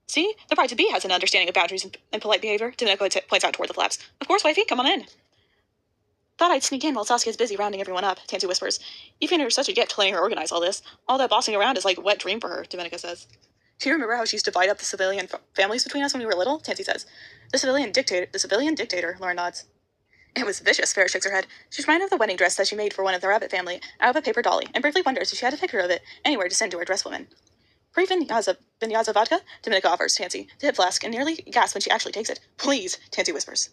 See? The bride-to-be has an understanding of boundaries and polite behavior, Dominica points out toward the flaps. Of course, wifey, come on in. Thought I'd sneak in while Saskia's busy rounding everyone up, Tansy whispers. Even her such a gift letting her organize all this. All that bossing around is like a wet dream for her, Dominica says. Do you remember how she used to divide up the civilian families between us when we were little? Tansy says. The civilian dictator, Lauren nods. It was vicious, Farrah shakes her head. She's reminded of the wedding dress that she made for one of the Rabbit family out of a paper dolly, and briefly wonders if she had a picture of it anywhere to send to her dresswoman. Pre-Vinyasa vodka? Dominica offers Tansy the hip flask and nearly gasps when she actually takes it. Please, Tansy whispers.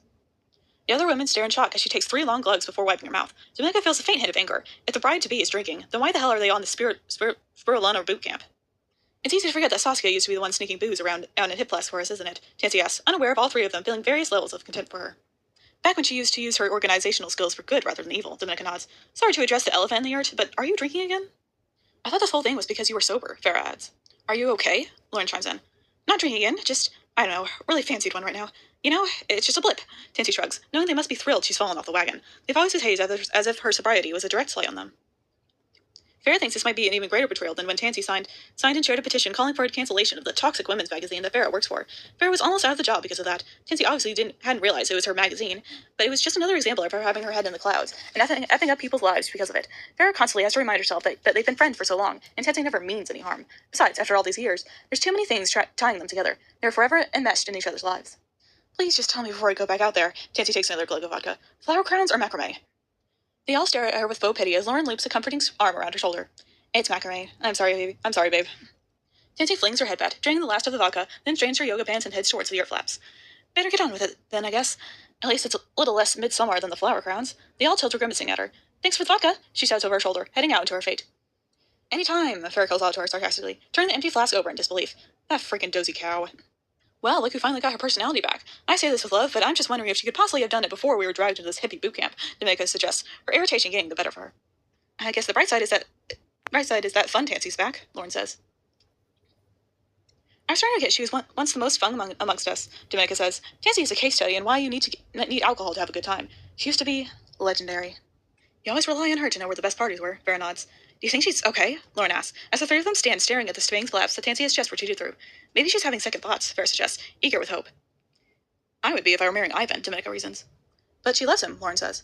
The other women stare in shock as she takes 3 long glugs before wiping her mouth. Dominica feels a faint hint of anger. If the bride-to-be is drinking, then why the hell are they on the Spirulina boot camp? It's easy to forget that Saskia used to be the one sneaking booze around out in hip flask for us, isn't it? Tansy asks, unaware of all 3 of them feeling various levels of contempt for her. Back when she used to use her organizational skills for good rather than evil, Dominica nods. Sorry to address the elephant in the yurt, but are you drinking again? I thought this whole thing was because you were sober, Farrah adds. Are you okay? Lauren chimes in. Not drinking again, just, I don't know, really fancied one right now. You know, it's just a blip. Tansy shrugs, knowing they must be thrilled she's fallen off the wagon. They've always behaved as if her sobriety was a direct slight on them. Farrah thinks this might be an even greater betrayal than when Tansy signed and shared a petition calling for a cancellation of the toxic women's magazine that Farrah works for. Farrah was almost out of the job because of that. Tansy obviously hadn't realized it was her magazine, but it was just another example of her having her head in the clouds and effing up people's lives because of it. Farrah constantly has to remind herself that they've been friends for so long, and Tansy never means any harm. Besides, after all these years, there's too many things tying them together. They're forever enmeshed in each other's lives. Please just tell me before I go back out there. Tansy takes another glug of vodka. Flower crowns or macrame? They all stare at her with faux pity as Lauren loops a comforting arm around her shoulder. It's macrame. I'm sorry, baby. I'm sorry, babe. Tansy flings her head back, draining the last of the vodka, then strains her yoga pants and heads towards the ear flaps. Better get on with it, then, I guess. At least it's a little less midsummer than the flower crowns. They all tilt her grimacing at her. Thanks for the vodka, she shouts over her shoulder, heading out into her fate. Any time, Farrah calls out to her sarcastically, turning the empty flask over in disbelief. That freaking dozy cow. Well, look who finally got her personality back. I say this with love, but I'm just wondering if she could possibly have done it before we were dragged into this hippie boot camp, Dominica suggests, her irritation getting the better of her. I guess the bright side is that fun Tansy's back, Lauren says. I was trying to get she was once the most fun amongst us, Dominica says. Tansy is a case study and why you need alcohol to have a good time. She used to be legendary. You always rely on her to know where the best parties were, Farrah nods. Do you think she's okay? Lauren asks, as the three of them stand staring at the swaying collapse that Tansy has just retreated through. Maybe she's having second thoughts, Farrah suggests, eager with hope. I would be if I were marrying Ivan, Dominica reasons. But she loves him, Lauren says.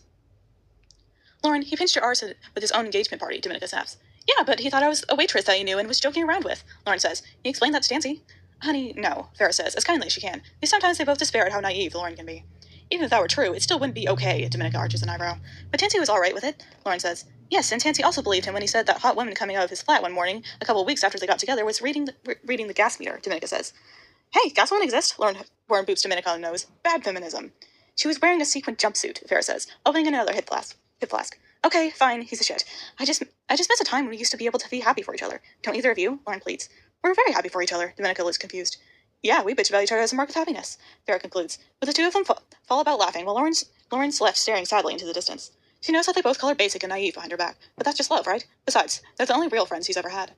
Lauren, he pinched your arse with his own engagement party, Dominica snaps. Yeah, but he thought I was a waitress that he knew and was joking around with, Lauren says. He explained that to Tansy. Honey, no, Farrah says, as kindly as she can. Because sometimes they both despair at how naive Lauren can be. Even if that were true, it still wouldn't be okay, Dominica arches an eyebrow. But Tansy was all right with it, Lauren says. Yes, and Tansy also believed him when he said that hot woman coming out of his flat one morning, a couple of weeks after they got together, was reading the gas meter, Dominica says. Hey, gas women exist, Lauren boots Dominica on the nose. Bad feminism. She was wearing a sequin jumpsuit, Farrah says, opening another hip flask. Okay, fine, he's a shit. I just miss a time when we used to be able to be happy for each other. Don't either of you? Lauren pleads. We're very happy for each other, Dominica looks confused. Yeah, we bitch about each other as a mark of happiness, Farrah concludes. But the two of them fall about laughing, while Lauren's left staring sadly into the distance. She knows that they both call her basic and naive behind her back, but that's just love, right? Besides, they're the only real friends he's ever had.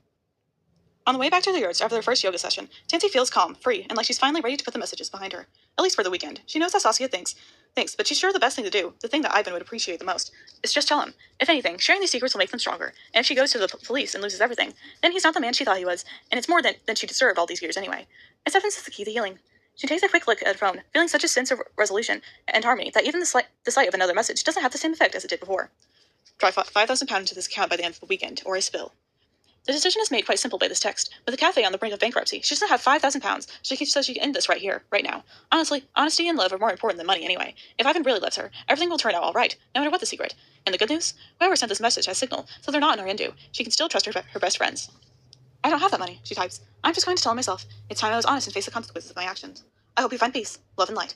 On the way back to the yurts after their first yoga session, Tansy feels calm, free, and like she's finally ready to put the messages behind her. At least for the weekend. She knows that Saskia thinks, but she's sure the best thing to do, the thing that Ivan would appreciate the most, is just tell him. If anything, sharing these secrets will make them stronger, and if she goes to the police and loses everything, then he's not the man she thought he was, and it's more than she deserved all these years anyway. Acceptance is the key to healing. She takes a quick look at her phone, feeling such a sense of resolution and harmony that even the sight of another message doesn't have the same effect as it did before. Try £5,000 into this account by the end of the weekend, or I spill. The decision is made quite simple by this text. With the cafe on the brink of bankruptcy, she doesn't have £5,000, so she can end this right here, right now. Honestly, honesty and love are more important than money anyway. If Ivan really loves her, everything will turn out all right, no matter what the secret. And the good news? Whoever sent this message has signal, so they're not in our endo. She can still trust her best friends. I don't have that money, she types. I'm just going to tell myself. It's time I was honest and face the consequences of my actions. I hope you find peace, love, and light.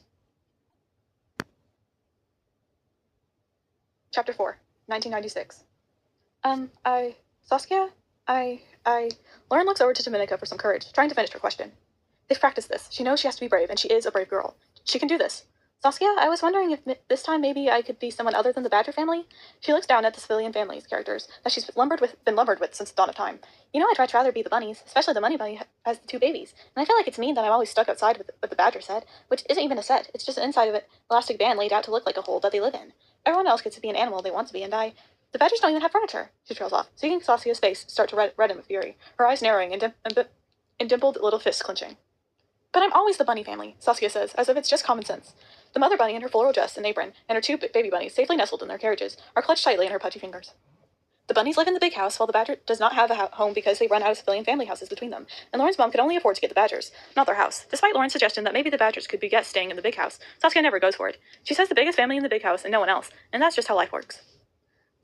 Chapter 4, 1996. Saskia? Lauren looks over to Dominica for some courage, trying to finish her question. They've practiced this. She knows she has to be brave, and she is a brave girl. She can do this. Saskia, I was wondering if this time maybe I could be someone other than the Badger family? She looks down at the civilian family's characters that she's been lumbered with since the dawn of time. You know, I'd much rather be the bunnies, especially the money bunny has the two babies. And I feel like it's mean that I'm always stuck outside with the Badger set, which isn't even a set. It's just an inside of an elastic band laid out to look like a hole that they live in. Everyone else gets to be an animal they want to be, and the Badgers don't even have furniture, she trails off, seeing Saskia's face start to redden with fury, her eyes narrowing and dimpled little fists clenching. But I'm always the bunny family, Saskia says, as if it's just common sense. The mother bunny in her floral dress and apron, and her two baby bunnies, safely nestled in their carriages, are clutched tightly in her pudgy fingers. The bunnies live in the big house, while the Badger does not have a home because they run out of civilian family houses between them, and Lauren's mom could only afford to get the Badgers, not their house. Despite Lauren's suggestion that maybe the Badgers could be guests staying in the big house, Saskia never goes for it. She says the biggest family in the big house and no one else, and that's just how life works.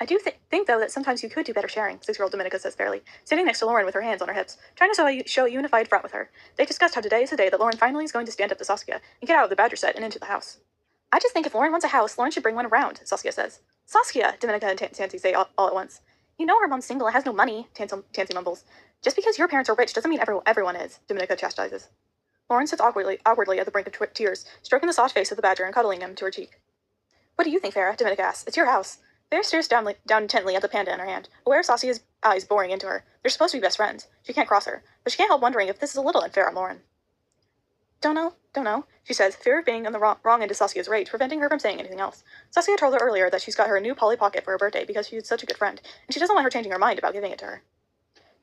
I do think, though, that sometimes you could do better sharing, 6-year-old Dominica says fairly, sitting next to Lauren with her hands on her hips, trying to show a unified front with her. They discussed how today is the day that Lauren finally is going to stand up to Saskia and get out of the Badger set and into the house. I just think if Lauren wants a house, Lauren should bring one around, Saskia says. Saskia, Dominica and Tansy say all at once. You know her mom's single and has no money, Tansy mumbles. Just because your parents are rich doesn't mean everyone is, Dominica chastises. Lauren sits awkwardly at the brink of tears, stroking the soft face of the Badger and cuddling him to her cheek. What do you think, Farrah? Dominica asks. It's your house. Farrah stares down intently at the panda in her hand, aware of Saskia's eyes boring into her. They're supposed to be best friends. She can't cross her, but she can't help wondering if this is a little unfair on Lauren. Don't know, she says, fear of being on the wrong end of Saskia's rage, preventing her from saying anything else. Saskia told her earlier that she's got her a new Polly Pocket for her birthday because she's such a good friend, and she doesn't want her changing her mind about giving it to her.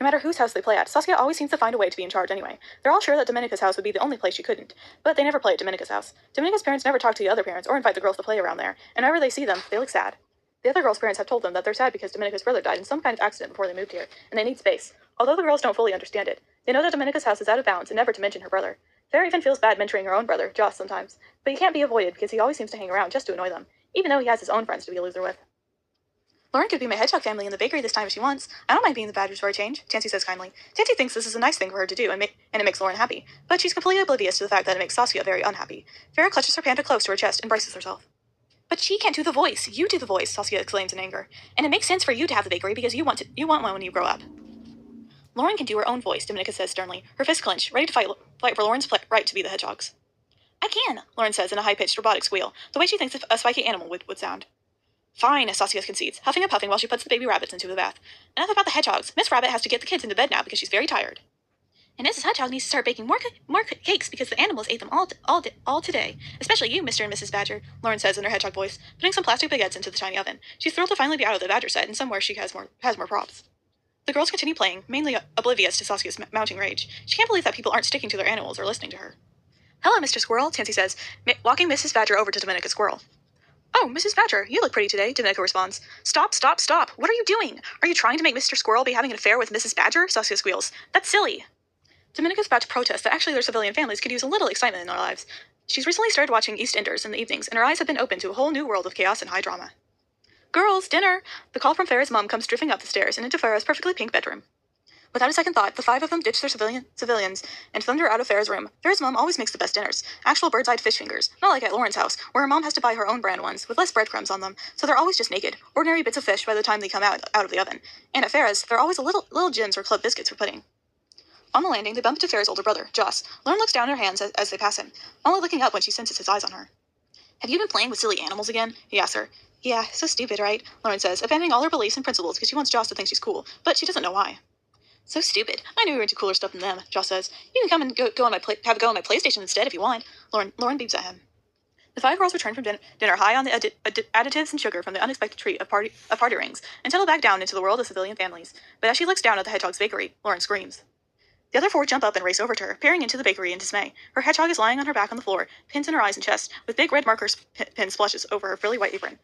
No matter whose house they play at, Saskia always seems to find a way to be in charge anyway. They're all sure that Dominica's house would be the only place she couldn't, but they never play at Dominica's house. Dominica's parents never talk to the other parents or invite the girls to play around there, and whenever they see them, they look sad. The other girls' parents have told them that they're sad because Dominica's brother died in some kind of accident before they moved here, and they need space. Although the girls don't fully understand it, they know that Dominica's house is out of bounds and never to mention her brother. Farrah even feels bad mentoring her own brother, Joss, sometimes, but he can't be avoided because he always seems to hang around just to annoy them, even though he has his own friends to be a loser with. Lauren could be my hedgehog family in the bakery this time if she wants. I don't mind being the badgers for a change, Tansy says kindly. Tansy thinks this is a nice thing for her to do, and it makes Lauren happy, but she's completely oblivious to the fact that it makes Saskia very unhappy. Farrah clutches her panda close to her chest and braces herself. But she can't do the voice. You do the voice, Saskia exclaims in anger. And it makes sense for you to have the bakery because you want one when you grow up. Lauren can do her own voice, Dominica says sternly, her fists clenched, ready to fight for Lauren's right to be the hedgehogs. I can, Lauren says in a high-pitched robotic squeal, the way she thinks a spiky animal would sound. Fine, Saskia concedes, huffing and puffing while she puts the baby rabbits into the bath. Enough about the hedgehogs. Miss Rabbit has to get the kids into bed now because she's very tired. And Mrs. Hedgehog needs to start baking more cakes because the animals ate them all today. Especially you, Mr. and Mrs. Badger, Lauren says in her hedgehog voice, putting some plastic baguettes into the tiny oven. She's thrilled to finally be out of the Badger set and somewhere she has more props. The girls continue playing, mainly oblivious to Saskia's mounting rage. She can't believe that people aren't sticking to their animals or listening to her. Hello, Mr. Squirrel, Tansy says, walking Mrs. Badger over to Dominica Squirrel. Oh, Mrs. Badger, you look pretty today, Dominica responds. Stop, stop, stop. What are you doing? Are you trying to make Mr. Squirrel be having an affair with Mrs. Badger? Saskia squeals. That's silly. Dominica's about to protest that actually their civilian families could use a little excitement in their lives. She's recently started watching EastEnders in the evenings, and her eyes have been opened to a whole new world of chaos and high drama. Girls, dinner! The call from Farrah's mom comes drifting up the stairs and into Farrah's perfectly pink bedroom. Without a second thought, the five of them ditch their civilians and thunder out of Farrah's room. Farrah's mom always makes the best dinners. Actual bird's-eyed fish fingers. Not like at Lauren's house, where her mom has to buy her own brand ones, with less breadcrumbs on them, so they're always just naked, ordinary bits of fish by the time they come out of the oven. And at Farrah's, they're always little gems or club biscuits for pudding. On the landing, they bump into Farrah's older brother, Joss. Lauren looks down at her hands as they pass him, only looking up when she senses his eyes on her. Have you been playing with silly animals again? He asks her. Yeah, so stupid, right? Lauren says, abandoning all her beliefs and principles because she wants Joss to think she's cool, but she doesn't know why. So stupid. I knew we were into cooler stuff than them, Joss says. You can come and have a go on my PlayStation instead if you want. Lauren beeps at him. The five girls return from dinner high on the additives and sugar from the unexpected treat of party rings and settle back down into the world of civilian families. But as she looks down at the hedgehog's bakery, Lauren screams. The other four jump up and race over to her, peering into the bakery in dismay. Her hedgehog is lying on her back on the floor, pins in her eyes and chest, with big red marker pin splashes over her frilly white apron.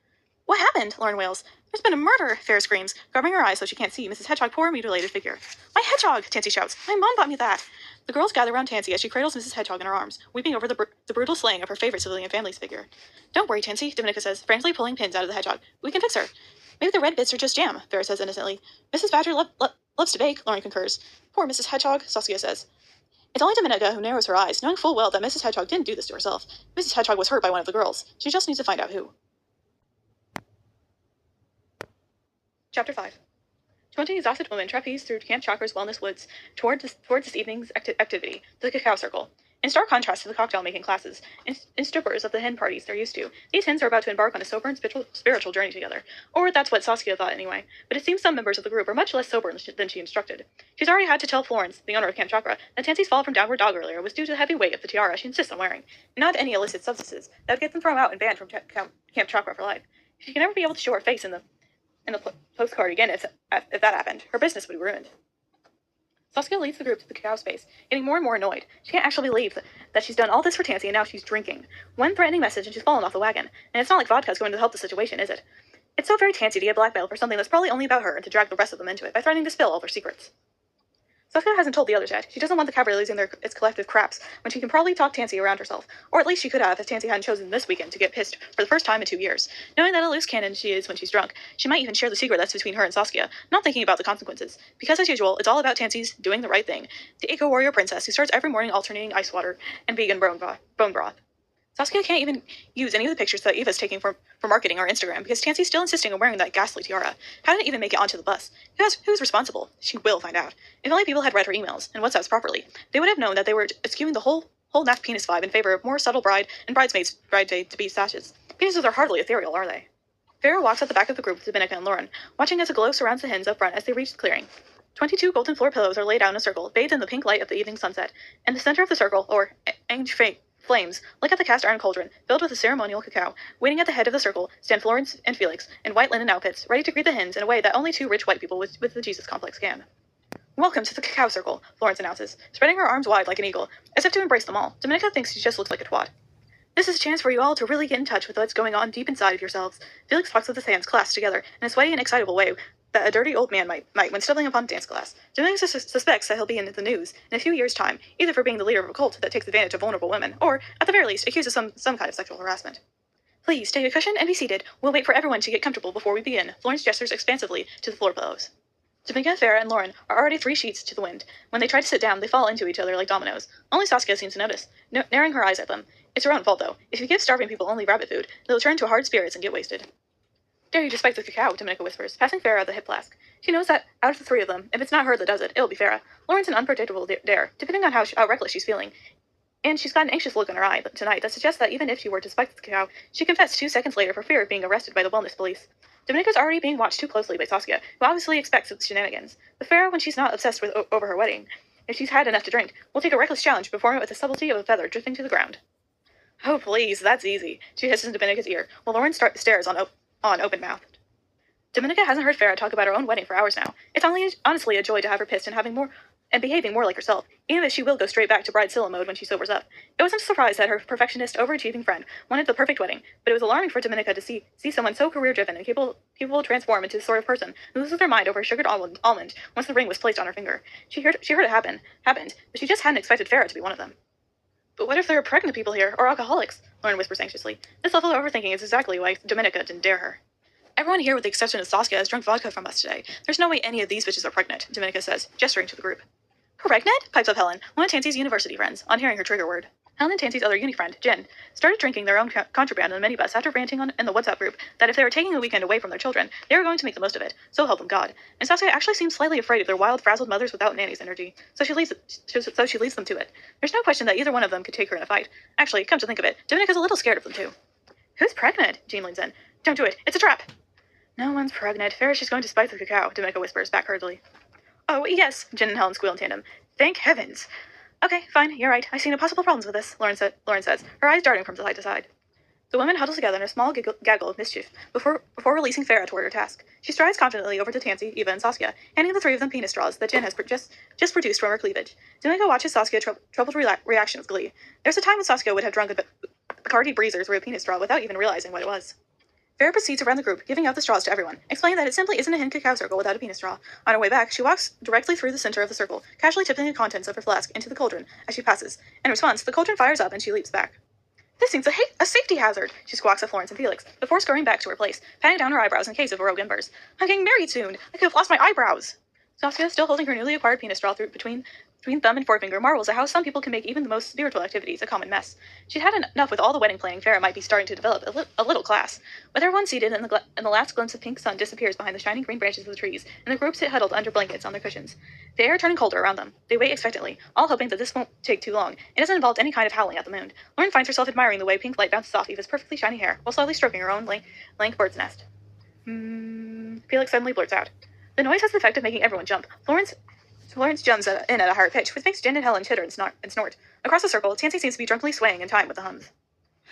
What happened? Lauren wails. There's been a murder, Farrah screams, covering her eyes so she can't see Mrs. Hedgehog's poor mutilated figure. My hedgehog, Tansy shouts. My mom bought me that. The girls gather around Tansy as she cradles Mrs. Hedgehog in her arms, weeping over the brutal slaying of her favorite civilian family's figure. Don't worry, Tansy, Dominica says, frantically pulling pins out of the hedgehog. We can fix her. Maybe the red bits are just jam, Farrah says innocently. Mrs. Badger loves to bake, Lauren concurs. Poor Mrs. Hedgehog, Saskia says. It's only Dominica who narrows her eyes, knowing full well that Mrs. Hedgehog didn't do this to herself. Mrs. Hedgehog was hurt by one of the girls. She just needs to find out who. Chapter 5. 20 exhausted women trapeze through Camp Chakra's wellness woods toward this evening's activity, the cacao circle. In stark contrast to the cocktail-making classes and strippers of the hen parties they're used to, these hens are about to embark on a sober and spiritual journey together. Or that's what Saskia thought anyway, but it seems some members of the group are much less sober than she instructed. She's already had to tell Florence, the owner of Camp Chakra, that Tansy's fall from Downward Dog earlier was due to the heavy weight of the tiara she insists on wearing, not any illicit substances that would get them thrown out and banned from Camp Chakra for life. She can never be able to show her face in the postcard again if that happened. Her business would be ruined. Saskia leads the group to the cacao space, getting more and more annoyed. She can't actually believe that she's done all this for Tansy and now she's drinking. One threatening message and she's fallen off the wagon. And it's not like vodka's going to help the situation, is it? It's so very Tansy to get blackmailed for something that's probably only about her and to drag the rest of them into it by threatening to spill all their secrets. Saskia hasn't told the others yet. She doesn't want the cabaret losing its collective craps when she can probably talk Tansy around herself. Or at least she could have if Tansy hadn't chosen this weekend to get pissed for the first time in 2 years. Knowing that a loose cannon she is when she's drunk, she might even share the secret that's between her and Saskia, not thinking about the consequences. Because as usual, it's all about Tansy's doing the right thing. The eco-warrior princess who starts every morning alternating ice water and vegan bone broth. Saskia can't even use any of the pictures that Eva's taking for marketing or Instagram because Tansy's still insisting on wearing that ghastly tiara. How did it even make it onto the bus? Who's responsible? She will find out. If only people had read her emails and WhatsApps properly, they would have known that they were eschewing the whole naff penis vibe in favor of more subtle bride and bridesmaid-to-be sashes. Penises are hardly ethereal, are they? Farrah walks at the back of the group with Dominica and Lauren, watching as a glow surrounds the hens up front as they reach the clearing. 22 golden floor pillows are laid out in a circle, bathed in the pink light of the evening sunset. In the center of the circle, or flames, look at the cast iron cauldron, filled with a ceremonial cacao. Waiting at the head of the circle stand Florence and Felix, in white linen outfits, ready to greet the hens in a way that only two rich white people with the Jesus complex can. Welcome to the cacao circle, Florence announces, spreading her arms wide like an eagle, as if to embrace them all. Dominica thinks she just looks like a twat. This is a chance for you all to really get in touch with what's going on deep inside of yourselves. Felix talks with his hands clasped together in a sweaty and excitable way, that a dirty old man might when stumbling upon a dance class. Dominica suspects that he'll be in the news in a few years' time, either for being the leader of a cult that takes advantage of vulnerable women, or, at the very least, accused of some kind of sexual harassment. Please, take a cushion and be seated. We'll wait for everyone to get comfortable before we begin. Florence gestures expansively to the floor pillows. Dominica, Farah, and Lauren are already 3 sheets to the wind. When they try to sit down, they fall into each other like dominoes. Only Saskia seems to notice, narrowing her eyes at them. It's her own fault, though. If you give starving people only rabbit food, they'll turn to hard spirits and get wasted. Dare you to spike the cacao, Dominica whispers, passing Farah the hip flask. She knows that, out of the 3 of them, if it's not her that does it, it'll be Farah. Lauren's an unpredictable dare, depending on how reckless she's feeling. And she's got an anxious look in her eye tonight that suggests that even if she were to spike the cacao, she'd confess 2 seconds later for fear of being arrested by the wellness police. Dominica's already being watched too closely by Saskia, who obviously expects shenanigans. But Farah, when she's not obsessed over her wedding, if she's had enough to drink, will take a reckless challenge, perform it with the subtlety of a feather drifting to the ground. Oh, please, that's easy, she hisses in Dominica's ear, while Lauren stares on open-mouthed. Dominica hasn't heard Farah talk about her own wedding for hours now. It's honestly a joy to have her pissed and behaving more like herself, even if she will go straight back to Bridezilla mode when she sobers up. It wasn't a surprise that her perfectionist, overachieving friend wanted the perfect wedding, but it was alarming for Dominica to see someone so career-driven and capable of transform into the sort of person who loses their mind over a sugared almond once the ring was placed on her finger. She heard it happened, but she just hadn't expected Farah to be one of them. But what if there are pregnant people here, or alcoholics? Lauren whispers anxiously. This level of overthinking is exactly why Dominica didn't dare her. Everyone here with the exception of Saskia has drunk vodka from us today. There's no way any of these bitches are pregnant, Dominica says, gesturing to the group. Pregnant? Pipes up Helen, one of Tansey's university friends, on hearing her trigger word. Helen and Tansey's other uni friend, Jen, started drinking their own contraband on the minibus after ranting in the WhatsApp group that if they were taking a weekend away from their children, they were going to make the most of it, so help them God. And Saskia actually seems slightly afraid of their wild, frazzled mothers without nanny's energy, so she leads them to it. There's no question that either one of them could take her in a fight. Actually, come to think of it, Dominica's a little scared of them too. Who's pregnant? Jean leans in. Don't do it, it's a trap! No one's pregnant. Farah, she's going to spike the cacao, Dominica whispers, back hurriedly. Oh, yes, Jen and Helen squeal in tandem. Thank heavens. Okay, fine, you're right. I see no possible problems with this, Lauren says, her eyes darting from side to side. The women huddle together in a small gaggle of mischief before releasing Farah toward her task. She strides confidently over to Tansey, Eva, and Saskia, handing the 3 of them penis straws that Jen has just produced from her cleavage. Dominica watches Saskia's troubled reaction with glee. There's a time when Saskia would have drunk a Bacardi breezer through a penis straw without even realizing what it was. Farah proceeds around the group, giving out the straws to everyone, explaining that it simply isn't a hen cacao circle without a penis straw. On her way back, she walks directly through the center of the circle, casually tipping the contents of her flask into the cauldron as she passes. In response, the cauldron fires up and she leaps back. This seems a safety hazard, she squawks at Florence and Felix, before scurrying back to her place, patting down her eyebrows in case of rogue embers. I'm getting married soon. I could have lost my eyebrows. Saskia, still holding her newly acquired penis straw between thumb and forefinger, marvels at how some people can make even the most spiritual activities a common mess. She'd had enough with all the wedding planning. Farah might be starting to develop a little class. With everyone seated and the last glimpse of pink sun disappears behind the shining green branches of the trees, and the group sit huddled under blankets on their cushions. The air turning colder around them. They wait expectantly, all hoping that this won't take too long. It doesn't involve any kind of howling at the moon. Lauren finds herself admiring the way pink light bounces off Eva's perfectly shiny hair, while slowly stroking her own lank bird's nest. Felix suddenly blurts out. The noise has the effect of making everyone jump. Florence jumps in at a higher pitch, which makes Jen and Helen chitter and snort. Across the circle, Tansey seems to be drunkenly swaying in time with the hums.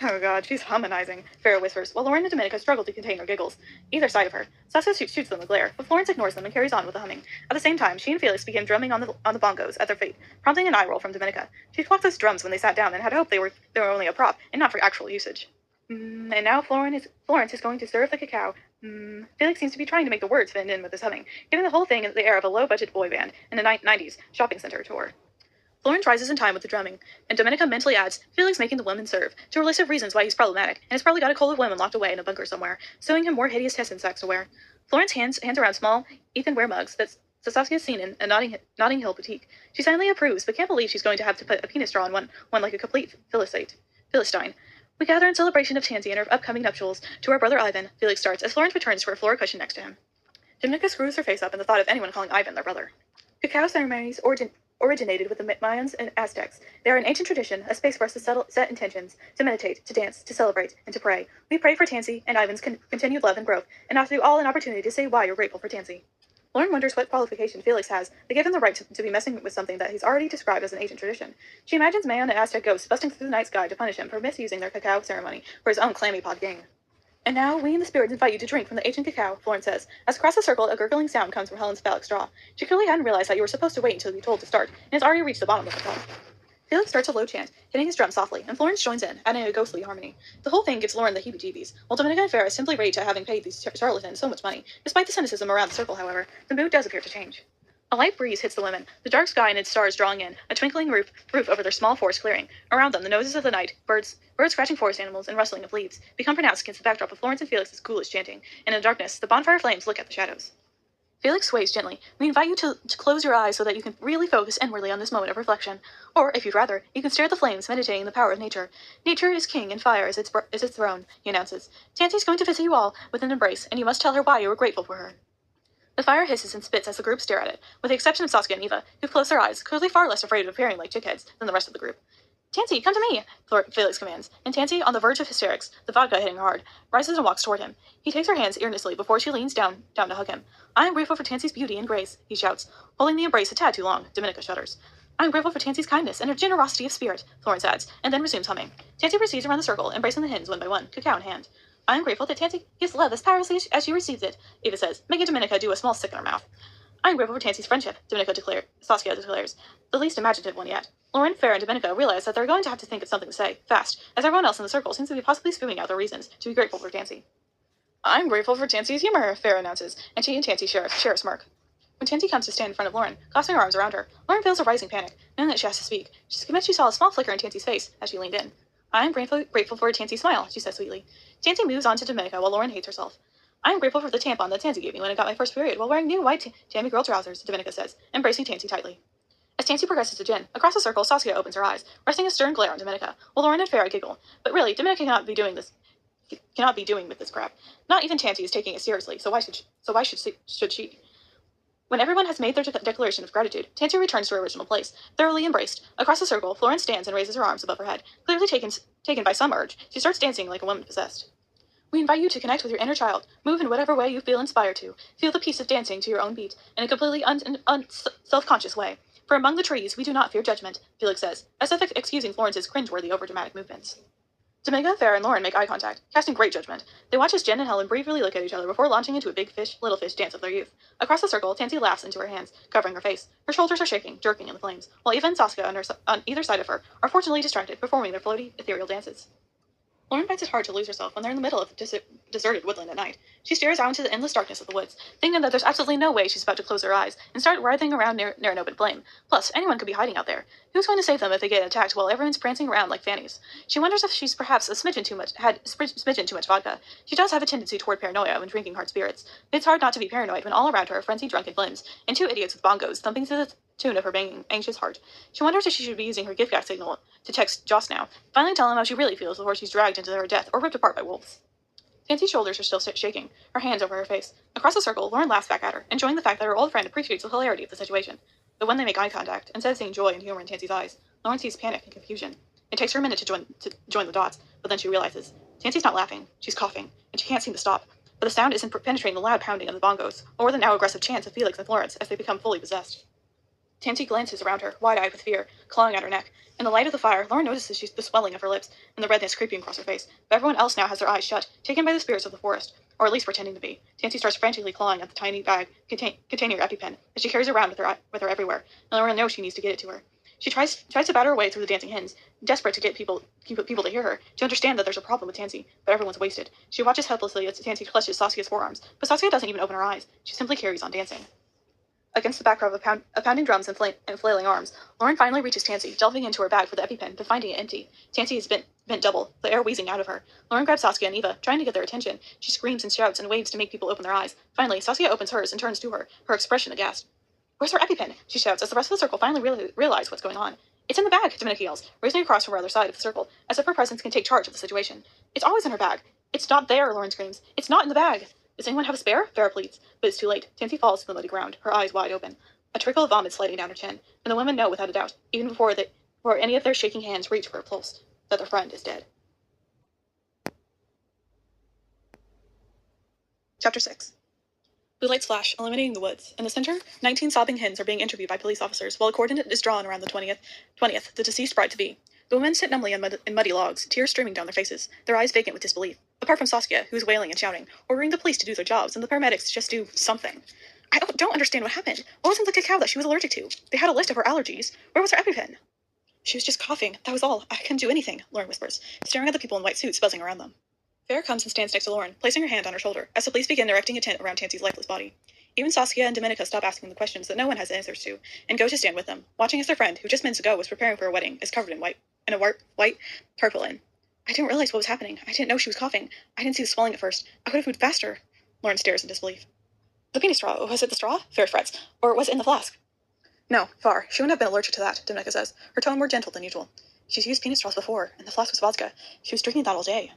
Oh god, she's humanizing, Farah whispers, while Lauren and Dominica struggle to contain her giggles. Either side of her. Saskia shoots them a glare, but Florence ignores them and carries on with the humming. At the same time, she and Felix begin drumming on the bongos at their feet, prompting an eye roll from Dominica. She clocked those drums when they sat down and had hoped they were only a prop, and not for actual usage. And now Florence is going to serve the cacao. Felix seems to be trying to make the words fit in with his humming, giving the whole thing the air of a low-budget boy band in a 90s shopping center tour. Florence rises in time with the drumming, and Dominica mentally adds, Felix making the women serve, to a list of reasons why he's problematic, and has probably got a coal of women locked away in a bunker somewhere, sewing him more hideous Tessin sacks to wear. Florence hands around small Ethanware mugs that Saskia's seen in a Notting Hill boutique. She silently approves, but can't believe she's going to have to put a penis straw in one like a complete Philistine. We gather in celebration of Tansey and her upcoming nuptials to our brother Ivan, Felix starts, as Florence returns to her floor cushion next to him. Dominica screws her face up in the thought of anyone calling Ivan their brother. Cacao ceremonies originated with the Mayans and Aztecs. They are an ancient tradition, a space for us to set intentions, to meditate, to dance, to celebrate, and to pray. We pray for Tansey and Ivan's continued love and growth, and offer you all an opportunity to say why you're grateful for Tansey. Lauren wonders what qualification Felix has that give him the right to be messing with something that he's already described as an ancient tradition. She imagines Mayan and Aztec ghosts busting through the night sky to punish him for misusing their cacao ceremony for his own clammy pot gain. And now, we in the spirits invite you to drink from the ancient cacao, Florence says, as across the circle a gurgling sound comes from Helen's phallic straw. She clearly hadn't realized that you were supposed to wait until you told to start, and has already reached the bottom of the cup. Felix starts a low chant, hitting his drum softly, and Florence joins in, adding a ghostly harmony. The whole thing gives Lauren the heebie-jeebies, while Dominica and Farrah simply rage at having paid these charlatans so much money. Despite the cynicism around the circle, however, the mood does appear to change. A light breeze hits the women, the dark sky and its stars drawing in, a twinkling roof over their small forest clearing. Around them, the noises of the night, birds scratching forest animals, and rustling of leaves, become pronounced against the backdrop of Florence and Felix's ghoulish chanting, and in the darkness, the bonfire flames look at the shadows. Felix sways gently. We invite you to close your eyes so that you can really focus inwardly on this moment of reflection. Or, if you'd rather, you can stare at the flames, meditating the power of nature. Nature is king, and fire is its throne, he announces. Tansy's going to visit you all with an embrace, and you must tell her why you are grateful for her. The fire hisses and spits as the group stare at it, with the exception of Saskia and Eva, who've closed their eyes, clearly far less afraid of appearing like chickheads than the rest of the group. Tansy, come to me, Felix commands, and Tansy, on the verge of hysterics, the vodka hitting her hard, rises and walks toward him. He takes her hands earnestly before she leans down to hug him. I am grateful for Tansy's beauty and grace, he shouts, holding the embrace a tad too long. Dominica shudders. I am grateful for Tansy's kindness and her generosity of spirit, Florence adds, and then resumes humming. Tansy proceeds around the circle, embracing the hens one by one, cacao in hand. I am grateful that Tansy gives love as powerlessly as she receives it, Eva says, making Dominica do a small stick in her mouth. I am grateful for Tansy's friendship, Saskia declares, the least imaginative one yet. Lauren, Farrah, and Dominica realize that they're going to have to think of something to say, fast, as everyone else in the circle seems to be possibly spewing out their reasons to be grateful for Tansy. I'm grateful for Tansy's humor, Farrah announces, and she and Tansy share a smirk. When Tansy comes to stand in front of Lauren, clasping her arms around her, Lauren feels a rising panic, knowing that she has to speak. She's convinced she saw a small flicker in Tansy's face as she leaned in. I am grateful for Tansy's smile, she says sweetly. Tansy moves on to Dominica while Lauren hates herself. I am grateful for the tampon that Tansy gave me when I got my first period while wearing new white tammy girl trousers, Dominica says, embracing Tansy tightly. As Tansy progresses to gin, across the circle, Saskia opens her eyes, resting a stern glare on Dominica, while Lauren and Farrah giggle. But really, Dominica cannot be doing with this crap. Not even Tansy is taking it seriously, so why should she? When everyone has made their declaration of gratitude, Tansy returns to her original place, thoroughly embraced. Across the circle, Florence stands and raises her arms above her head. Clearly taken by some urge, she starts dancing like a woman possessed. We invite you to connect with your inner child. Move in whatever way you feel inspired to. Feel the peace of dancing to your own beat, in a completely self-conscious way. For among the trees, we do not fear judgment, Felix says, as if excusing Florence's cringeworthy overdramatic movements. Dominica, Farrah, and Lauren make eye contact, casting great judgment. They watch as Jen and Helen briefly look at each other before launching into a big fish, little fish dance of their youth. Across the circle, Tansy laughs into her hands, covering her face. Her shoulders are shaking, jerking in the flames, while Eva and Saskia on either side of her are fortunately distracted, performing their floaty, ethereal dances. Lauren finds it hard to lose herself when they're in the middle of deserted woodland at night. She stares out into the endless darkness of the woods, thinking that there's absolutely no way she's about to close her eyes and start writhing around near an open flame. Plus, anyone could be hiding out there. Who's going to save them if they get attacked while everyone's prancing around like fannies? She wonders if she's perhaps had smidgen too much vodka. She does have a tendency toward paranoia when drinking hard spirits. But it's hard not to be paranoid when all around her are frenzied drunken flames, and two idiots with bongos thumping to the tune of her banging, anxious heart. She wonders if she should be using her gift gap signal to text Joss now, finally tell him how she really feels before she's dragged into her death or ripped apart by wolves. Tansy's shoulders are still shaking, her hands over her face. Across the circle, Lauren laughs back at her, enjoying the fact that her old friend appreciates the hilarity of the situation. But when they make eye contact, instead of seeing joy and humor in Tansy's eyes, Lauren sees panic and confusion. It takes her a minute to join the dots, but then she realizes Tansy's not laughing, she's coughing, and she can't seem to stop. But the sound isn't penetrating the loud pounding of the bongos, or the now aggressive chants of Felix and Florence as they become fully possessed. Tansy glances around her, wide-eyed with fear, clawing at her neck. In the light of the fire, Lauren notices the swelling of her lips and the redness creeping across her face, but everyone else now has their eyes shut, taken by the spirits of the forest, or at least pretending to be. Tansy starts frantically clawing at the tiny bag containing her EpiPen that she carries around with her everywhere, and Lauren knows she needs to get it to her. She tries to batter her way through the dancing hens, desperate to get people to hear her, to understand that there's a problem with Tansy, but everyone's wasted. She watches helplessly as Tansy clutches Saskia's forearms, but Saskia doesn't even open her eyes. She simply carries on dancing. Against the backdrop of pounding drums and flailing arms, Lauren finally reaches Tansy, delving into her bag for the EpiPen, but finding it empty. Tansy is bent double, the air wheezing out of her. Lauren grabs Saskia and Eva, trying to get their attention. She screams and shouts and waves to make people open their eyes. Finally, Saskia opens hers and turns to her, her expression aghast. Where's her EpiPen? She shouts as the rest of the circle finally realize what's going on. It's in the bag, Dominica yells, racing across from her other side of the circle, as if her presence can take charge of the situation. It's always in her bag. It's not there, Lauren screams. It's not in the bag. Does anyone have a spare? Farrah pleads, but it's too late. Tansy falls to the muddy ground, her eyes wide open. A trickle of vomit sliding down her chin, and the women know without a doubt, even before any of their shaking hands reach for a pulse, that their friend is dead. Chapter 6. Blue lights flash, illuminating the woods. In the center, 19 sobbing hens are being interviewed by police officers, while a cordon is drawn around the 20th, the deceased bride-to-be. The women sit numbly in muddy logs, tears streaming down their faces, their eyes vacant with disbelief. Apart from Saskia, who is wailing and shouting, ordering the police to do their jobs, and the paramedics to just do something. I don't understand what happened. What was in the cacao that she was allergic to? They had a list of her allergies. Where was her EpiPen? She was just coughing, that was all. I couldn't do anything, Lauren whispers, staring at the people in white suits buzzing around them. Farrah comes and stands next to Lauren, placing her hand on her shoulder, as the police begin erecting a tent around Tansey's lifeless body. Even Saskia and Dominica stop asking the questions that no one has answers to, and go to stand with them, watching as their friend, who just minutes ago was preparing for a wedding, is covered in white tarpaulin. I didn't realize what was happening. I didn't know she was coughing. I didn't see the swelling at first. I would have moved faster. Lauren stares in disbelief. The penis straw. Was it the straw? Farrah frets. Or was it in the flask? No, far. She wouldn't have been allergic to that, Dominica says, her tone more gentle than usual. She's used penis straws before, and the flask was vodka. She was drinking that all day.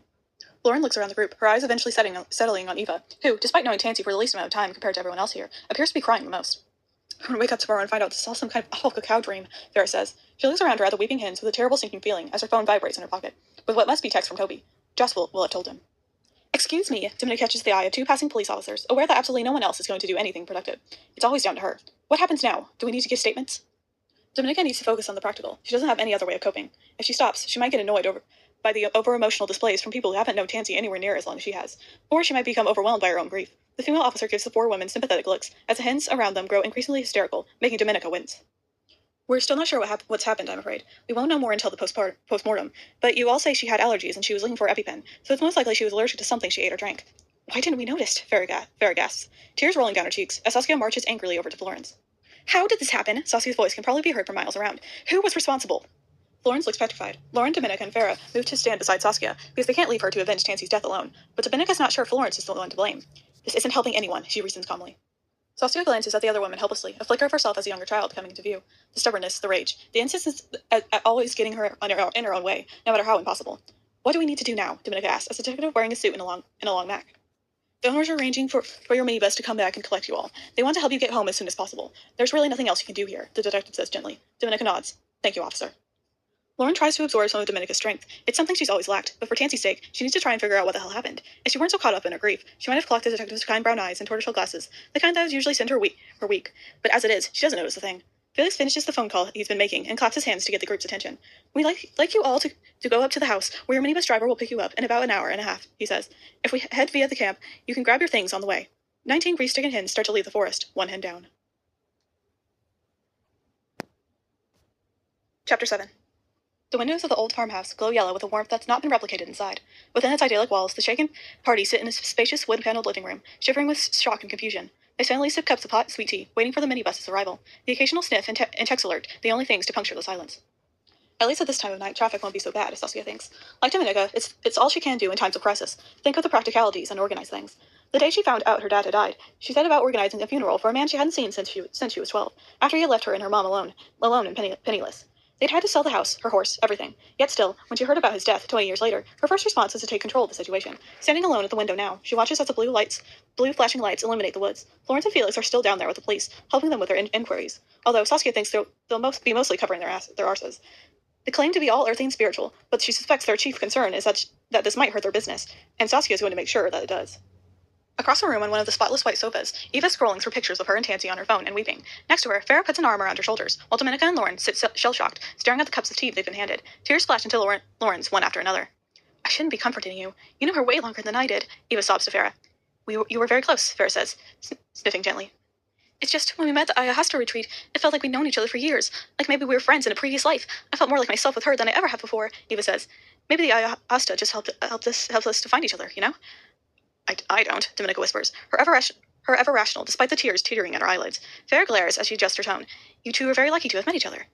Lauren looks around the group, her eyes eventually settling on Eva, who, despite knowing Tansey for the least amount of time compared to everyone else here, appears to be crying the most. I'm going to wake up tomorrow and find out this is all some kind of awful cacao dream, Farrah says. She looks around her at the weeping hens with a terrible sinking feeling as her phone vibrates in her pocket, with what must be text from Toby. Joss will have told him. Excuse me, Dominica catches the eye of two passing police officers, aware that absolutely no one else is going to do anything productive. It's always down to her. What happens now? Do we need to give statements? Dominica needs to focus on the practical. She doesn't have any other way of coping. If she stops, she might get annoyed by the over-emotional displays from people who haven't known Tansey anywhere near as long as she has. Or she might become overwhelmed by her own grief. The female officer gives the four women sympathetic looks, as the hens around them grow increasingly hysterical, making Dominica wince. We're still not sure what's happened, I'm afraid. We won't know more until the post-mortem, but you all say she had allergies and she was looking for EpiPen, so it's most likely she was allergic to something she ate or drank. Why didn't we notice? Farrah gasps, tears rolling down her cheeks, as Saskia marches angrily over to Florence. How did this happen? Saskia's voice can probably be heard for miles around. Who was responsible? Florence looks petrified. Lauren, Dominica, and Farrah move to stand beside Saskia, because they can't leave her to avenge Tansey's death alone, but Dominica's not sure Florence is the one to blame. This isn't helping anyone, she reasons calmly. Saskia glances at the other woman helplessly, a flicker of herself as a younger child coming into view. The stubbornness, the rage, the insistence at always getting her in her own way, no matter how impossible. What do we need to do now? Dominica asks, as a detective wearing a suit and a long Mac. The owners are arranging for your minibus to come back and collect you all. They want to help you get home as soon as possible. There's really nothing else you can do here, the detective says gently. Dominica nods. Thank you, officer. Lauren tries to absorb some of Dominica's strength. It's something she's always lacked, but for Tansey's sake, she needs to try and figure out what the hell happened. If she weren't so caught up in her grief, she might have clocked the detective's kind brown eyes and tortoiseshell glasses, the kind that is usually sent her weak. But as it is, she doesn't notice a thing. Felix finishes the phone call he's been making and claps his hands to get the group's attention. We'd like you all to go up to the house, where your minibus driver will pick you up in about an hour and a half, he says. If we head via the camp, you can grab your things on the way. 19 grief-stricken hens start to leave the forest, one hen down. Chapter 7. The windows of the old farmhouse glow yellow with a warmth that's not been replicated inside. Within its idyllic walls, the shaken party sit in a spacious wood-paneled living room, shivering with shock and confusion. They silently sip cups of hot, sweet tea, waiting for the minibus's arrival. The occasional sniff and text alert, the only things to puncture the silence. At least at this time of night, traffic won't be so bad, Saskia thinks. Like Dominica, it's all she can do in times of crisis. Think of the practicalities and organize things. The day she found out her dad had died, she set about organizing a funeral for a man she hadn't seen since she was 12, after he had left her and her mom alone and penniless. They'd had to sell the house, her horse, everything. Yet still, when she heard about his death 20 years later, her first response was to take control of the situation. Standing alone at the window now, she watches as the blue flashing lights illuminate the woods. Florence and Felix are still down there with the police, helping them with their inquiries. Although Saskia thinks they'll be mostly covering their arses. They claim to be all earthly and spiritual, but she suspects their chief concern is that this might hurt their business, and Saskia is going to make sure that it does. Across the room on one of the spotless white sofas, Eva's scrolling through pictures of her and Tansey on her phone and weeping. Next to her, Farrah puts an arm around her shoulders, while Dominica and Lauren sit shell-shocked, staring at the cups of tea they've been handed. Tears splash into Lauren's one after another. I shouldn't be comforting you. You know her way longer than I did, Eva sobs to Farrah. You were very close, Farrah says, sniffing gently. It's just, when we met at the ayahuasca retreat, it felt like we'd known each other for years, like maybe we were friends in a previous life. I felt more like myself with her than I ever have before, Eva says. Maybe the ayahuasca just helped us to find each other, you know? I don't, Dominica whispers, her ever rational, despite the tears teetering at her eyelids. Farrah glares as she adjusts her tone. You two are very lucky to have met each other.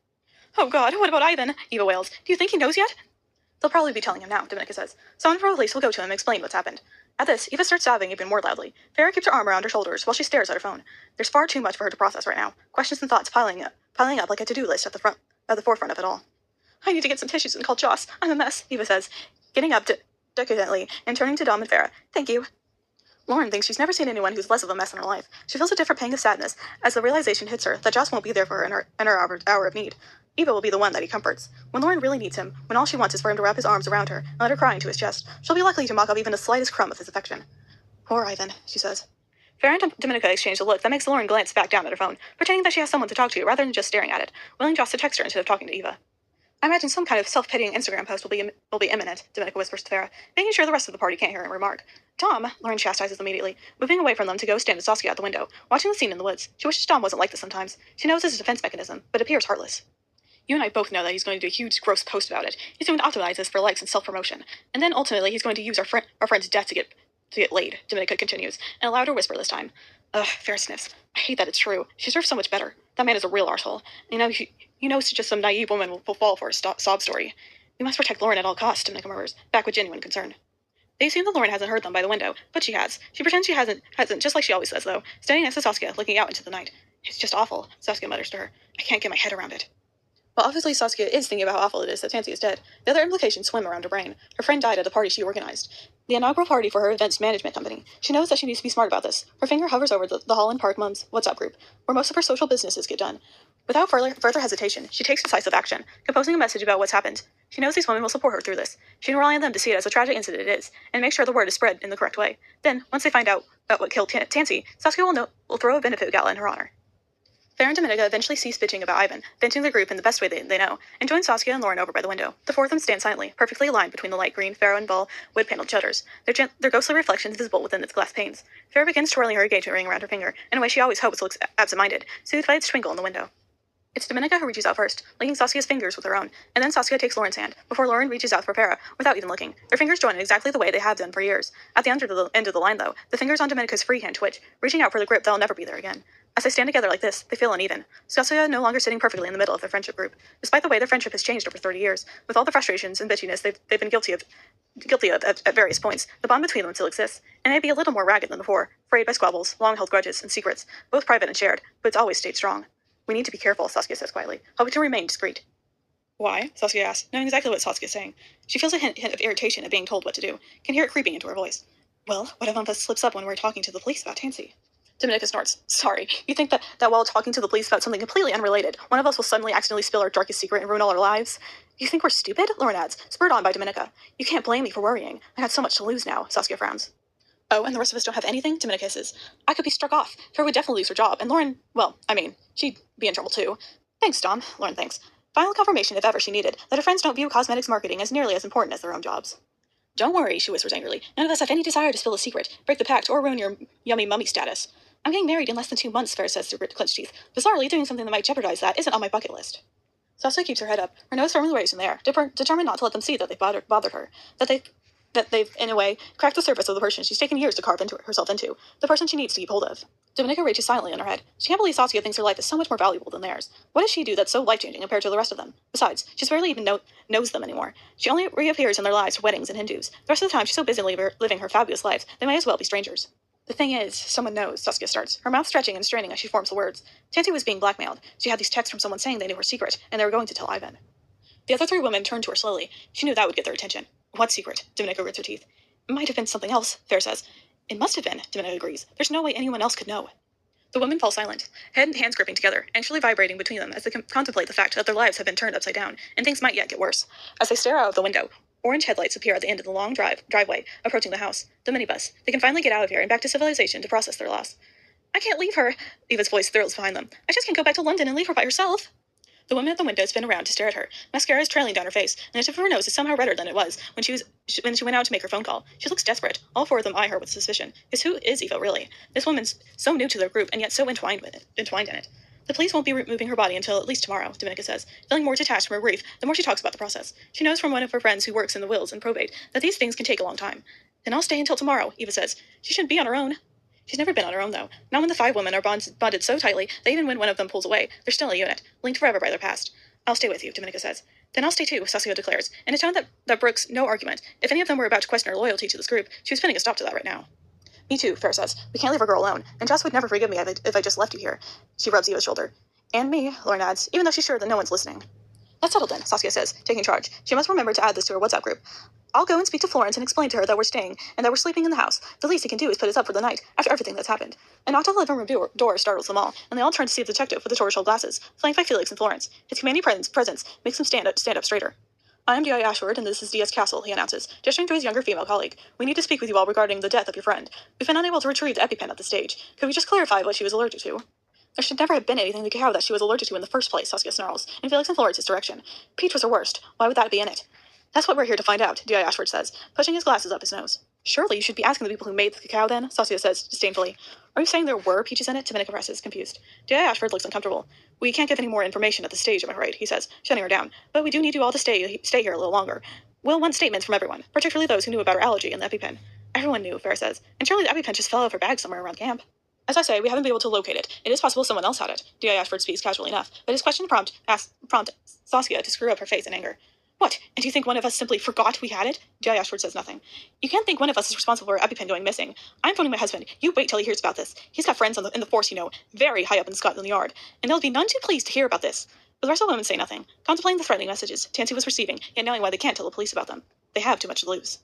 Oh God, what about Ivan? Eva wails. Do you think he knows yet? They'll probably be telling him now, Dominica says. Someone from the police will go to him and explain what's happened. At this, Eva starts sobbing even more loudly. Farrah keeps her arm around her shoulders while she stares at her phone. There's far too much for her to process right now. Questions and thoughts piling up like a to-do list at the forefront of it all. I need to get some tissues and call Joss. I'm a mess, Eva says, getting up decadently and turning to Dom and Farrah. Thank you. Lauren thinks she's never seen anyone who's less of a mess in her life. She feels a different pang of sadness as the realization hits her that Joss won't be there for her in her hour of need. Eva will be the one that he comforts. When Lauren really needs him, when all she wants is for him to wrap his arms around her and let her cry into his chest, she'll be likely to mock up even the slightest crumb of his affection. Poor Ivan, she says. Farrah and Dominica exchange a look that makes Lauren glance back down at her phone, pretending that she has someone to talk to rather than just staring at it, willing Joss to text her instead of talking to Eva. I imagine some kind of self-pitying Instagram post will be imminent, Dominica whispers to Farrah, making sure the rest of the party can't hear him remark. Tom, Lauren chastises immediately, moving away from them to go stand with Saskia at the window, watching the scene in the woods. She wishes Tom wasn't like this sometimes. She knows it's a defense mechanism, but appears heartless. You and I both know that he's going to do a huge, gross post about it. He's going to optimize this for likes and self-promotion. And then, ultimately, he's going to use our friend's death to get laid, Dominica continues, in a louder whisper this time. Ugh, Farrah sniffs. I hate that it's true. She deserves so much better. That man is a real arsehole. You know it's just some naive woman will fall for a sob story. We must protect Lauren at all costs, Dominica murmurs, back with genuine concern. They assume that Lauren hasn't heard them by the window, but she has. She pretends she hasn't, just like she always says, though, standing next to Saskia, looking out into the night. It's just awful, Saskia mutters to her. I can't get my head around it. Well, obviously Saskia is thinking about how awful it is that Tansy is dead. The other implications swim around her brain. Her friend died at a party she organized. The inaugural party for her events management company. She knows that she needs to be smart about this. Her finger hovers over the Holland Park Mums WhatsApp group, where most of her social businesses get done. Without further hesitation, she takes decisive action, composing a message about what's happened. She knows these women will support her through this. She can rely on them to see it as a tragic incident it is, and make sure the word is spread in the correct way. Then, once they find out about what killed Tansy, Saskia will throw a benefit gala in her honor. Farrah and Dominica eventually cease bitching about Ivan, venting their group in the best way they know, and join Saskia and Lauren over by the window. The four of them stand silently, perfectly aligned between the light green Farrah and Ball wood-paneled shutters, their ghostly reflections visible within its glass panes. Farrah begins twirling her engagement ring around her finger, in a way she always hopes looks absent-minded, soothed by its twinkle in the window. It's Dominica who reaches out first, linking Saskia's fingers with her own, and then Saskia takes Lauren's hand, before Lauren reaches out for Farrah, without even looking. Their fingers join in exactly the way they have done for years. At the end of the line, though, the fingers on Dominica's free hand twitch, reaching out for the grip that'll never be there again. As they stand together like this, they feel uneven. Saskia no longer sitting perfectly in the middle of their friendship group. Despite the way their friendship has changed over 30 years, with all the frustrations and bitchiness they've been guilty of at various points, the bond between them still exists, and may be a little more ragged than before, frayed by squabbles, long-held grudges, and secrets, both private and shared, but it's always stayed strong. We need to be careful, Saskia says quietly, hoping to remain discreet. Why? Saskia asks, knowing exactly what Saskia is saying. She feels a hint of irritation at being told what to do, can hear it creeping into her voice. Well, what if one of us slips up when we're talking to the police about Tansy? Dominica snorts. Sorry, you think that while talking to the police about something completely unrelated, one of us will suddenly accidentally spill our darkest secret and ruin all our lives? You think we're stupid? Lauren adds, spurred on by Dominica. You can't blame me for worrying. I got so much to lose now, Saskia frowns. Oh, and the rest of us don't have anything? Dominica hisses. I could be struck off. Farrah would definitely lose her job, and Lauren, she'd be in trouble too. Thanks, Dom, Lauren thinks. Final confirmation, if ever she needed, that her friends don't view cosmetics marketing as nearly as important as their own jobs. Don't worry, she whispers angrily. None of us have any desire to spill a secret, break the pact, or ruin your yummy mummy status. I'm getting married in less than 2 months, Farrah says through clenched teeth. Bizarrely, doing something that might jeopardize that isn't on my bucket list. Saskia keeps her head up, her nose firmly raised in the air, determined not to let them see that they've bothered her, that they've, in a way, cracked the surface of the person she's taken years to carve herself into, the person she needs to keep hold of. Dominica rages silently in her head. She can't believe Saskia thinks her life is so much more valuable than theirs. What does she do that's so life-changing compared to the rest of them? Besides, she barely even knows them anymore. She only reappears in their lives for weddings and Hindus. The rest of the time, she's so busy living her fabulous life, they might as well be strangers. The thing is, someone knows, Saskia starts, her mouth stretching and straining as she forms the words. Tansy was being blackmailed. She had these texts from someone saying they knew her secret, and they were going to tell Ivan. The other 3 women turned to her slowly. She knew that would get their attention. What secret? Dominica grits her teeth. It might have been something else, Farrah says. It must have been, Dominica agrees. There's no way anyone else could know. The women fall silent, head and hands gripping together, anxiously vibrating between them as they contemplate the fact that their lives have been turned upside down, and things might yet get worse. As they stare out of the window, orange headlights appear at the end of the long driveway, approaching the house, the minibus. They can finally get out of here and back to civilization to process their loss. I can't leave her, Eva's voice thrills behind them. I just can't go back to London and leave her by herself. The woman at the window spin around to stare at her. Mascara is trailing down her face, and the tip of her nose is somehow redder than it was when she went out to make her phone call. She looks desperate. All 4 of them eye her with suspicion. Because who is Eva, really? This woman's so new to their group, and yet so entwined in it. The police won't be removing her body until at least tomorrow, Dominica says, feeling more detached from her grief the more she talks about the process. She knows from one of her friends who works in the wills and probate that these things can take a long time. Then I'll stay until tomorrow, Eva says. She shouldn't be on her own. She's never been on her own, though. Not when the 5 women are bonded so tightly that even when one of them pulls away, they're still a unit, linked forever by their past. I'll stay with you, Dominica says. Then I'll stay too, Saskia declares, in a tone that brooks no argument. If any of them were about to question her loyalty to this group, she was putting a stop to that right now. Me too, Farrah says. We can't leave our girl alone, and Joss would never forgive me if I just left you here. She rubs Eva's shoulder. And me, Lauren adds, even though she's sure that no one's listening. Let's settle then, Saskia says, taking charge. She must remember to add this to her WhatsApp group. I'll go and speak to Florence and explain to her that we're staying and that we're sleeping in the house. The least he can do is put us up for the night, after everything that's happened. A knock on the living room door startles them all, and they all turn to see the detective with the tortoiseshell glasses, flanked by Felix and Florence. His commanding presence makes them stand up straighter. I am D.I. Ashford, and this is D.S. Castle, he announces, gesturing to his younger female colleague. We need to speak with you all regarding the death of your friend. We've been unable to retrieve the EpiPen at the stage. Could we just clarify what she was allergic to? There should never have been anything to cow that she was allergic to in the first place, Saskia snarls, in Felix and Florence's direction. Peach was her worst. Why would that be in it? That's what we're here to find out, D.I. Ashford says, pushing his glasses up his nose. Surely you should be asking the people who made the cacao then, Saskia says disdainfully. Are you saying there were peaches in it? Dominica presses, confused. D.I. Ashford looks uncomfortable. We can't give any more information at this stage, I'm afraid, he says, shutting her down. But we do need you all to stay here a little longer. We'll want statements from everyone, particularly those who knew about her allergy and the EpiPen. Everyone knew, Farrah says, and surely the EpiPen just fell out of her bag somewhere around camp. As I say, we haven't been able to locate it. It is possible someone else had it. D.I. Ashford speaks casually enough, but his question prompt Saskia to screw up her face in anger. What? And do you think one of us simply forgot we had it? D.I. Ashford says nothing. You can't think one of us is responsible for EpiPen going missing. I'm phoning my husband. You wait till he hears about this. He's got friends in the force, very high up in Scotland Yard, and they'll be none too pleased to hear about this. But the rest of the women say nothing, contemplating the threatening messages Tansy was receiving, yet knowing why they can't tell the police about them. They have too much to lose.